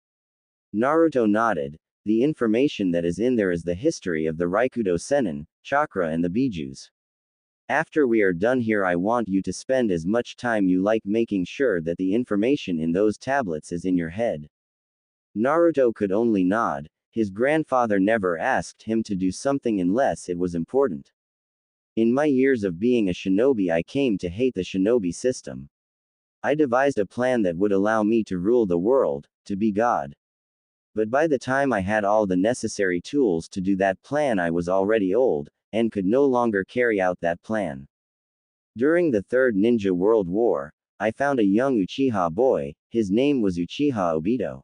Naruto nodded. The information that is in there is the history of the Raikudo Sennin, chakra and the Bijus. After we are done here, I want you to spend as much time you like making sure that the information in those tablets is in your head. Naruto could only nod. His grandfather never asked him to do something unless it was important. In my years of being a shinobi, I came to hate the shinobi system. I devised a plan that would allow me to rule the world, to be God. But by the time I had all the necessary tools to do that plan, I was already old, and could no longer carry out that plan. During the Third Ninja World War, I found a young Uchiha boy. His name was Uchiha Obito.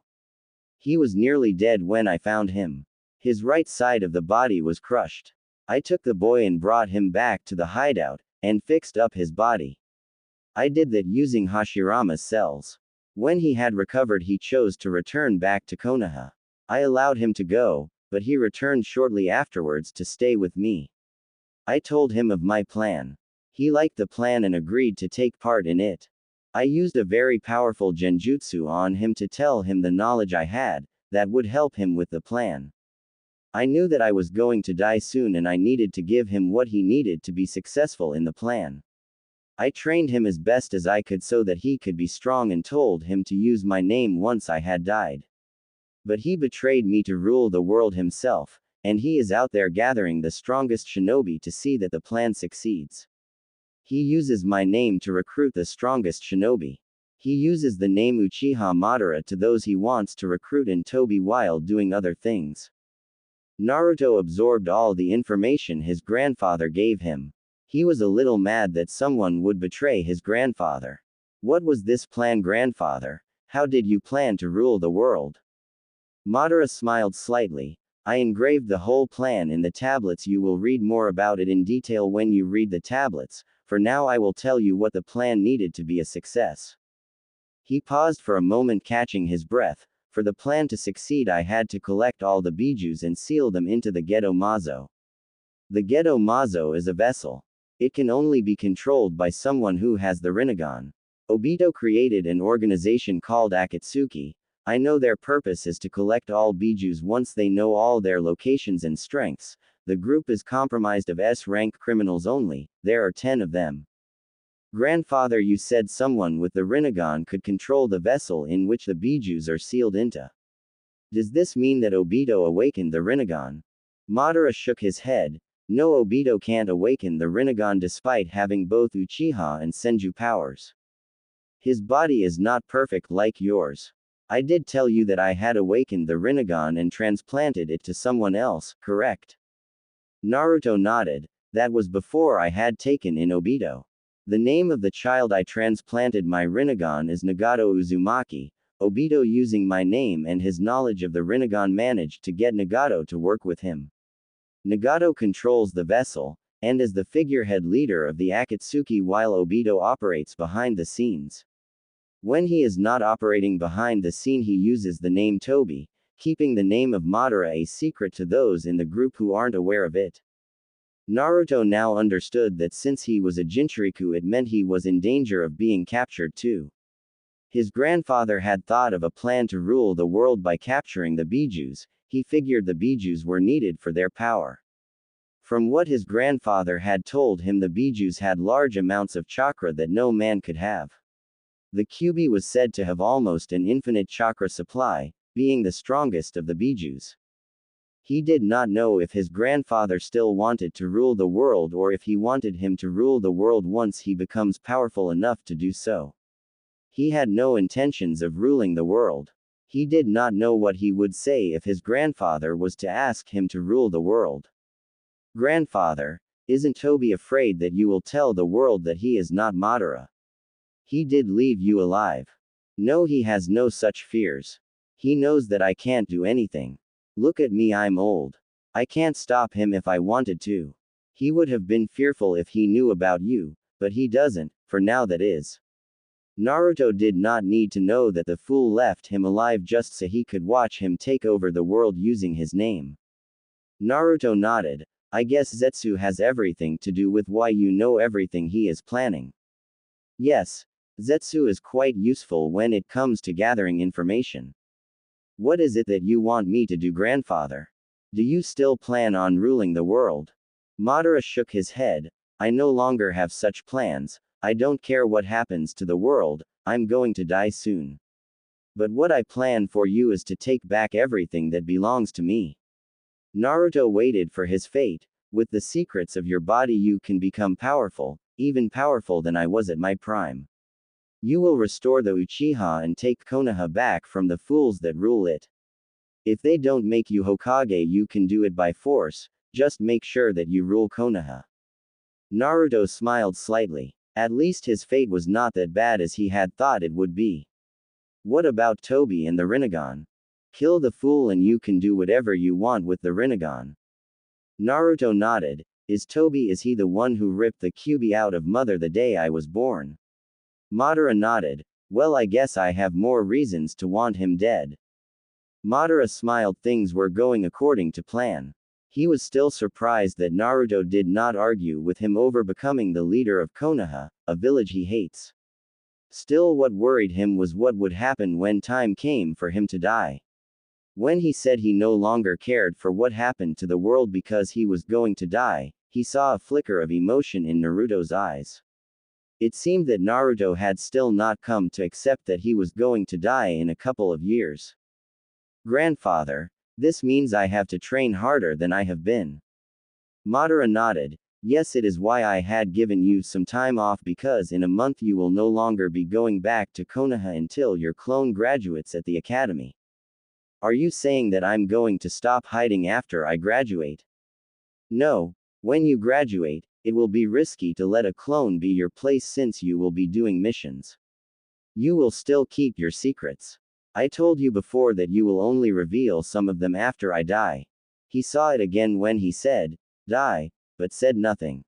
He was nearly dead when I found him. His right side of the body was crushed. I took the boy and brought him back to the hideout, and fixed up his body. I did that using Hashirama's cells. When he had recovered, he chose to return back to Konoha. I allowed him to go, but he returned shortly afterwards to stay with me. I told him of my plan. He liked the plan and agreed to take part in it. I used a very powerful genjutsu on him to tell him the knowledge I had, that would help him with the plan. I knew that I was going to die soon and I needed to give him what he needed to be successful in the plan. I trained him as best as I could so that he could be strong and told him to use my name once I had died. But he betrayed me to rule the world himself, and he is out there gathering the strongest shinobi to see that the plan succeeds. He uses my name to recruit the strongest shinobi. He uses the name Uchiha Madara to those he wants to recruit in Tobi while doing other things. Naruto absorbed all the information his grandfather gave him. He was a little mad that someone would betray his grandfather. What was this plan, grandfather? How did you plan to rule the world? Madara smiled slightly. I engraved the whole plan in the tablets. You will read more about it in detail when you read the tablets. For now I will tell you what the plan needed to be a success. He paused for a moment, catching his breath. For the plan to succeed, I had to collect all the bijus and seal them into the Gedo Mazo. The Gedo Mazo is a vessel. It can only be controlled by someone who has the Rinnegan. Obito created an organization called Akatsuki. I know their purpose is to collect all bijus. Once they know all their locations and strengths, the group is comprised of S-rank criminals only. There are 10 of them. Grandfather, you said someone with the Rinnegan could control the vessel in which the bijus are sealed into. Does this mean that Obito awakened the Rinnegan? Madara shook his head. No, Obito can't awaken the Rinnegan despite having both Uchiha and Senju powers. His body is not perfect like yours. I did tell you that I had awakened the Rinnegan and transplanted it to someone else, correct? Naruto nodded. That was before I had taken in Obito. The name of the child I transplanted my Rinnegan is Nagato Uzumaki. Obito, using my name and his knowledge of the Rinnegan, managed to get Nagato to work with him. Nagato controls the vessel, and is the figurehead leader of the Akatsuki while Obito operates behind the scenes. When he is not operating behind the scene, he uses the name Tobi, keeping the name of Madara a secret to those in the group who aren't aware of it. Naruto now understood that since he was a Jinchuriku, it meant he was in danger of being captured too. His grandfather had thought of a plan to rule the world by capturing the bijus. He figured the bijus were needed for their power. From what his grandfather had told him, the bijus had large amounts of chakra that no man could have. The Kyuubi was said to have almost an infinite chakra supply, being the strongest of the bijus. He did not know if his grandfather still wanted to rule the world or if he wanted him to rule the world once he becomes powerful enough to do so. He had no intentions of ruling the world. He did not know what he would say if his grandfather was to ask him to rule the world. Grandfather, isn't Toby afraid that you will tell the world that he is not Madara? He did leave you alive. No, he has no such fears. He knows that I can't do anything. Look at me, I'm old. I can't stop him if I wanted to. He would have been fearful if he knew about you, but he doesn't, for now that is. Naruto did not need to know that the fool left him alive just so he could watch him take over the world using his name. Naruto nodded. I guess Zetsu has everything to do with why you know everything he is planning. Yes, Zetsu is quite useful when it comes to gathering information. What is it that you want me to do, grandfather? Do you still plan on ruling the world? Madara shook his head. I no longer have such plans. I don't care what happens to the world, I'm going to die soon. But what I plan for you is to take back everything that belongs to me. Naruto waited for his fate. With the secrets of your body you can become powerful, even powerful than I was at my prime. You will restore the Uchiha and take Konoha back from the fools that rule it. If they don't make you Hokage, you can do it by force, just make sure that you rule Konoha. Naruto smiled slightly. At least his fate was not that bad as he had thought it would be. What about Toby and the Rinnegan? Kill the fool and you can do whatever you want with the Rinnegan. Naruto nodded. Is he the one who ripped the Kyuubi out of mother the day I was born? Madara nodded. Well, I guess I have more reasons to want him dead. Madara smiled. Things were going according to plan. He was still surprised that Naruto did not argue with him over becoming the leader of Konoha, a village he hates. Still, what worried him was what would happen when time came for him to die. When he said he no longer cared for what happened to the world because he was going to die, he saw a flicker of emotion in Naruto's eyes. It seemed that Naruto had still not come to accept that he was going to die in a couple of years. Grandfather, this means I have to train harder than I have been. Madara nodded. Yes, it is why I had given you some time off, because in a month you will no longer be going back to Konoha until your clone graduates at the academy. Are you saying that I'm going to stop hiding after I graduate? No. When you graduate, it will be risky to let a clone be your place since you will be doing missions. You will still keep your secrets. I told you before that you will only reveal some of them after I die. He saw it again when he said, die, but said nothing.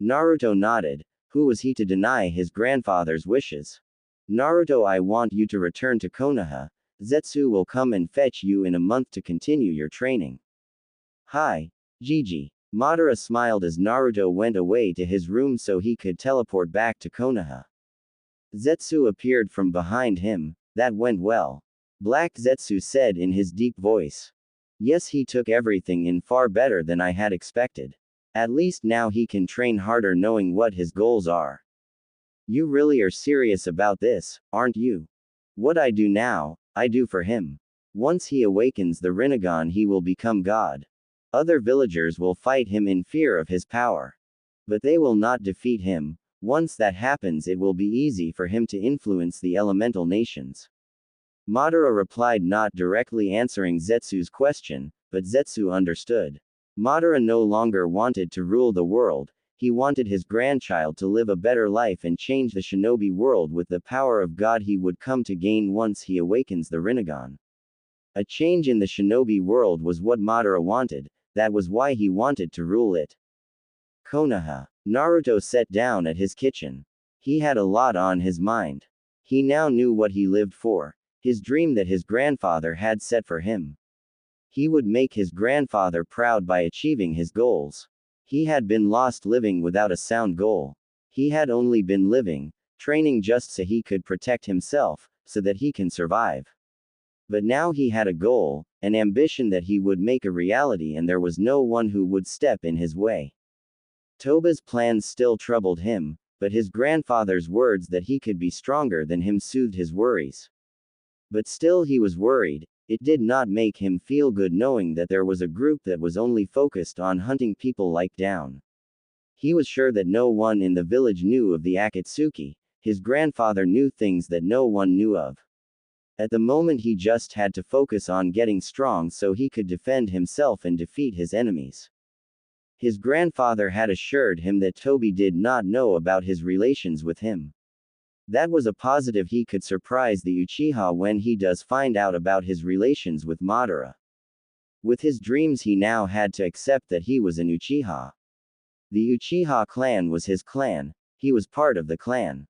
Naruto nodded. Who was he to deny his grandfather's wishes? Naruto, I want you to return to Konoha. Zetsu will come and fetch you in a month to continue your training. Hi, Gigi. Madara smiled as Naruto went away to his room so he could teleport back to Konoha. Zetsu appeared from behind him. That went well. Black Zetsu said in his deep voice. Yes, he took everything in far better than I had expected. At least now he can train harder knowing what his goals are. You really are serious about this, aren't you? What I do now, I do for him. Once he awakens the Rinnegan, he will become God. Other villagers will fight him in fear of his power. But they will not defeat him. Once that happens, it will be easy for him to influence the elemental nations. Madara replied, not directly answering Zetsu's question, but Zetsu understood. Madara no longer wanted to rule the world, he wanted his grandchild to live a better life and change the shinobi world with the power of God he would come to gain once he awakens the Rinnegan. A change in the shinobi world was what Madara wanted, that was why he wanted to rule it. Konoha. Naruto sat down at his kitchen. He had a lot on his mind. He now knew what he lived for, his dream that his grandfather had set for him. He would make his grandfather proud by achieving his goals. He had been lost living without a sound goal. He had only been living, training just so he could protect himself, so that he can survive. But now he had a goal, an ambition that he would make a reality, and there was no one who would step in his way. Toba's plans still troubled him, but his grandfather's words that he could be stronger than him soothed his worries. But still he was worried. It did not make him feel good knowing that there was a group that was only focused on hunting people like down. He was sure that no one in the village knew of the Akatsuki. His grandfather knew things that no one knew of. At the moment he just had to focus on getting strong so he could defend himself and defeat his enemies. His grandfather had assured him that Toby did not know about his relations with him. That was a positive. He could surprise the Uchiha when he does find out about his relations with Madara. With his dreams he now had to accept that he was an Uchiha. The Uchiha clan was his clan, he was part of the clan.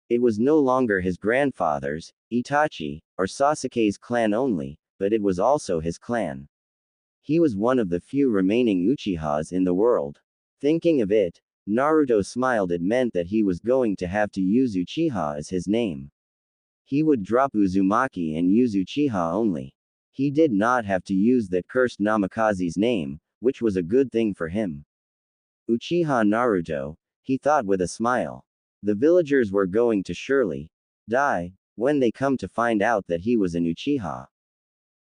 It was no longer his grandfather's, Itachi, or Sasuke's clan only, but it was also his clan. He was one of the few remaining Uchihas in the world. Thinking of it, Naruto smiled. It meant that he was going to have to use Uchiha as his name. He would drop Uzumaki and use Uchiha only. He did not have to use that cursed Namikaze's name, which was a good thing for him. Uchiha Naruto, he thought with a smile. The villagers were going to surely die when they come to find out that he was an Uchiha.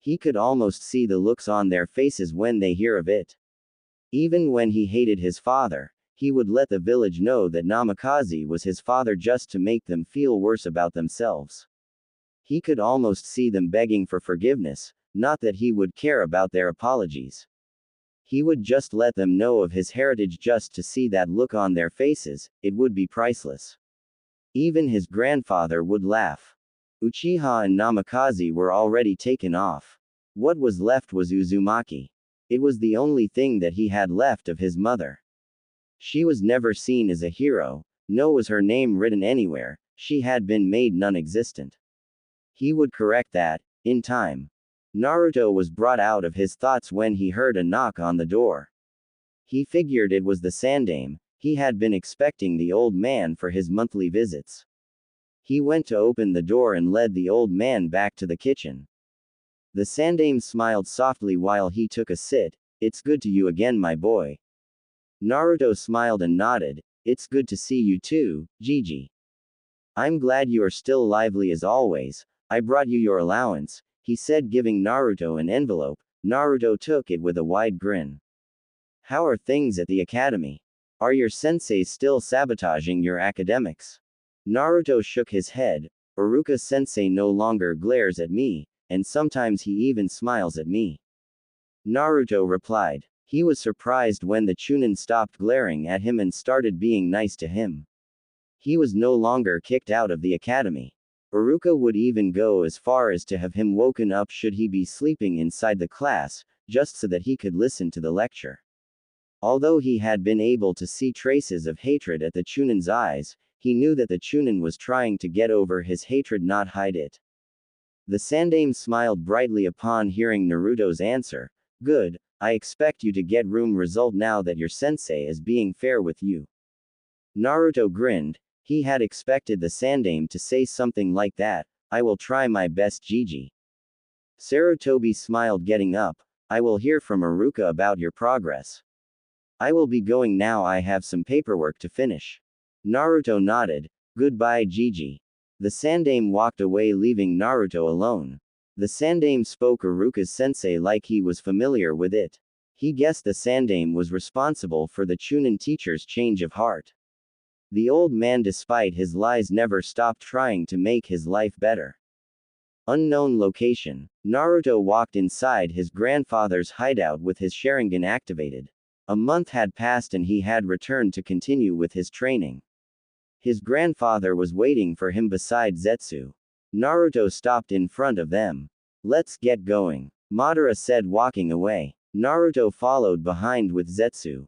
He could almost see the looks on their faces when they hear of it. Even when he hated his father, he would let the village know that Namikaze was his father just to make them feel worse about themselves. He could almost see them begging for forgiveness, not that he would care about their apologies. He would just let them know of his heritage just to see that look on their faces. It would be priceless. Even his grandfather would laugh. Uchiha and Namikaze were already taken off. What was left was Uzumaki. It was the only thing that he had left of his mother. She was never seen as a hero, nor was her name written anywhere. She had been made non-existent. He would correct that, in time. Naruto was brought out of his thoughts when he heard a knock on the door. He figured it was the Sandaime. He had been expecting the old man for his monthly visits. He went to open the door and led the old man back to the kitchen. The Sandaime smiled softly while he took a sit. "It's good to you again, my boy." Naruto smiled and nodded. "It's good to see you too, Gigi. I'm glad you are still lively as always. I brought you your allowance," he said, giving Naruto an envelope. Naruto took it with a wide grin. "How are things at the academy? Are your senseis still sabotaging your academics?" Naruto shook his head. "Iruka-sensei no longer glares at me, and sometimes he even smiles at me." Naruto replied. He was surprised when the Chunin stopped glaring at him and started being nice to him. He was no longer kicked out of the academy. Iruka would even go as far as to have him woken up should he be sleeping inside the class, just so that he could listen to the lecture. Although he had been able to see traces of hatred at the Chunin's eyes, he knew that the Chunin was trying to get over his hatred, not hide it. The Sandaime smiled brightly upon hearing Naruto's answer. "Good, I expect you to get room result now that your sensei is being fair with you." Naruto grinned. He had expected the Sandaime to say something like that. "I will try my best, Gigi." Sarutobi smiled, getting up. "I will hear from Iruka about your progress. I will be going now, I have some paperwork to finish." Naruto nodded. "Goodbye, Gigi." The Sandaime walked away, leaving Naruto alone. The Sandaime spoke Iruka's sensei like he was familiar with it. He guessed the Sandaime was responsible for the Chunin teacher's change of heart. The old man, despite his lies, never stopped trying to make his life better. Unknown location. Naruto walked inside his grandfather's hideout with his Sharingan activated. A month had passed and he had returned to continue with his training. His grandfather was waiting for him beside Zetsu. Naruto stopped in front of them. "Let's get going," Madara said, walking away. Naruto followed behind with Zetsu.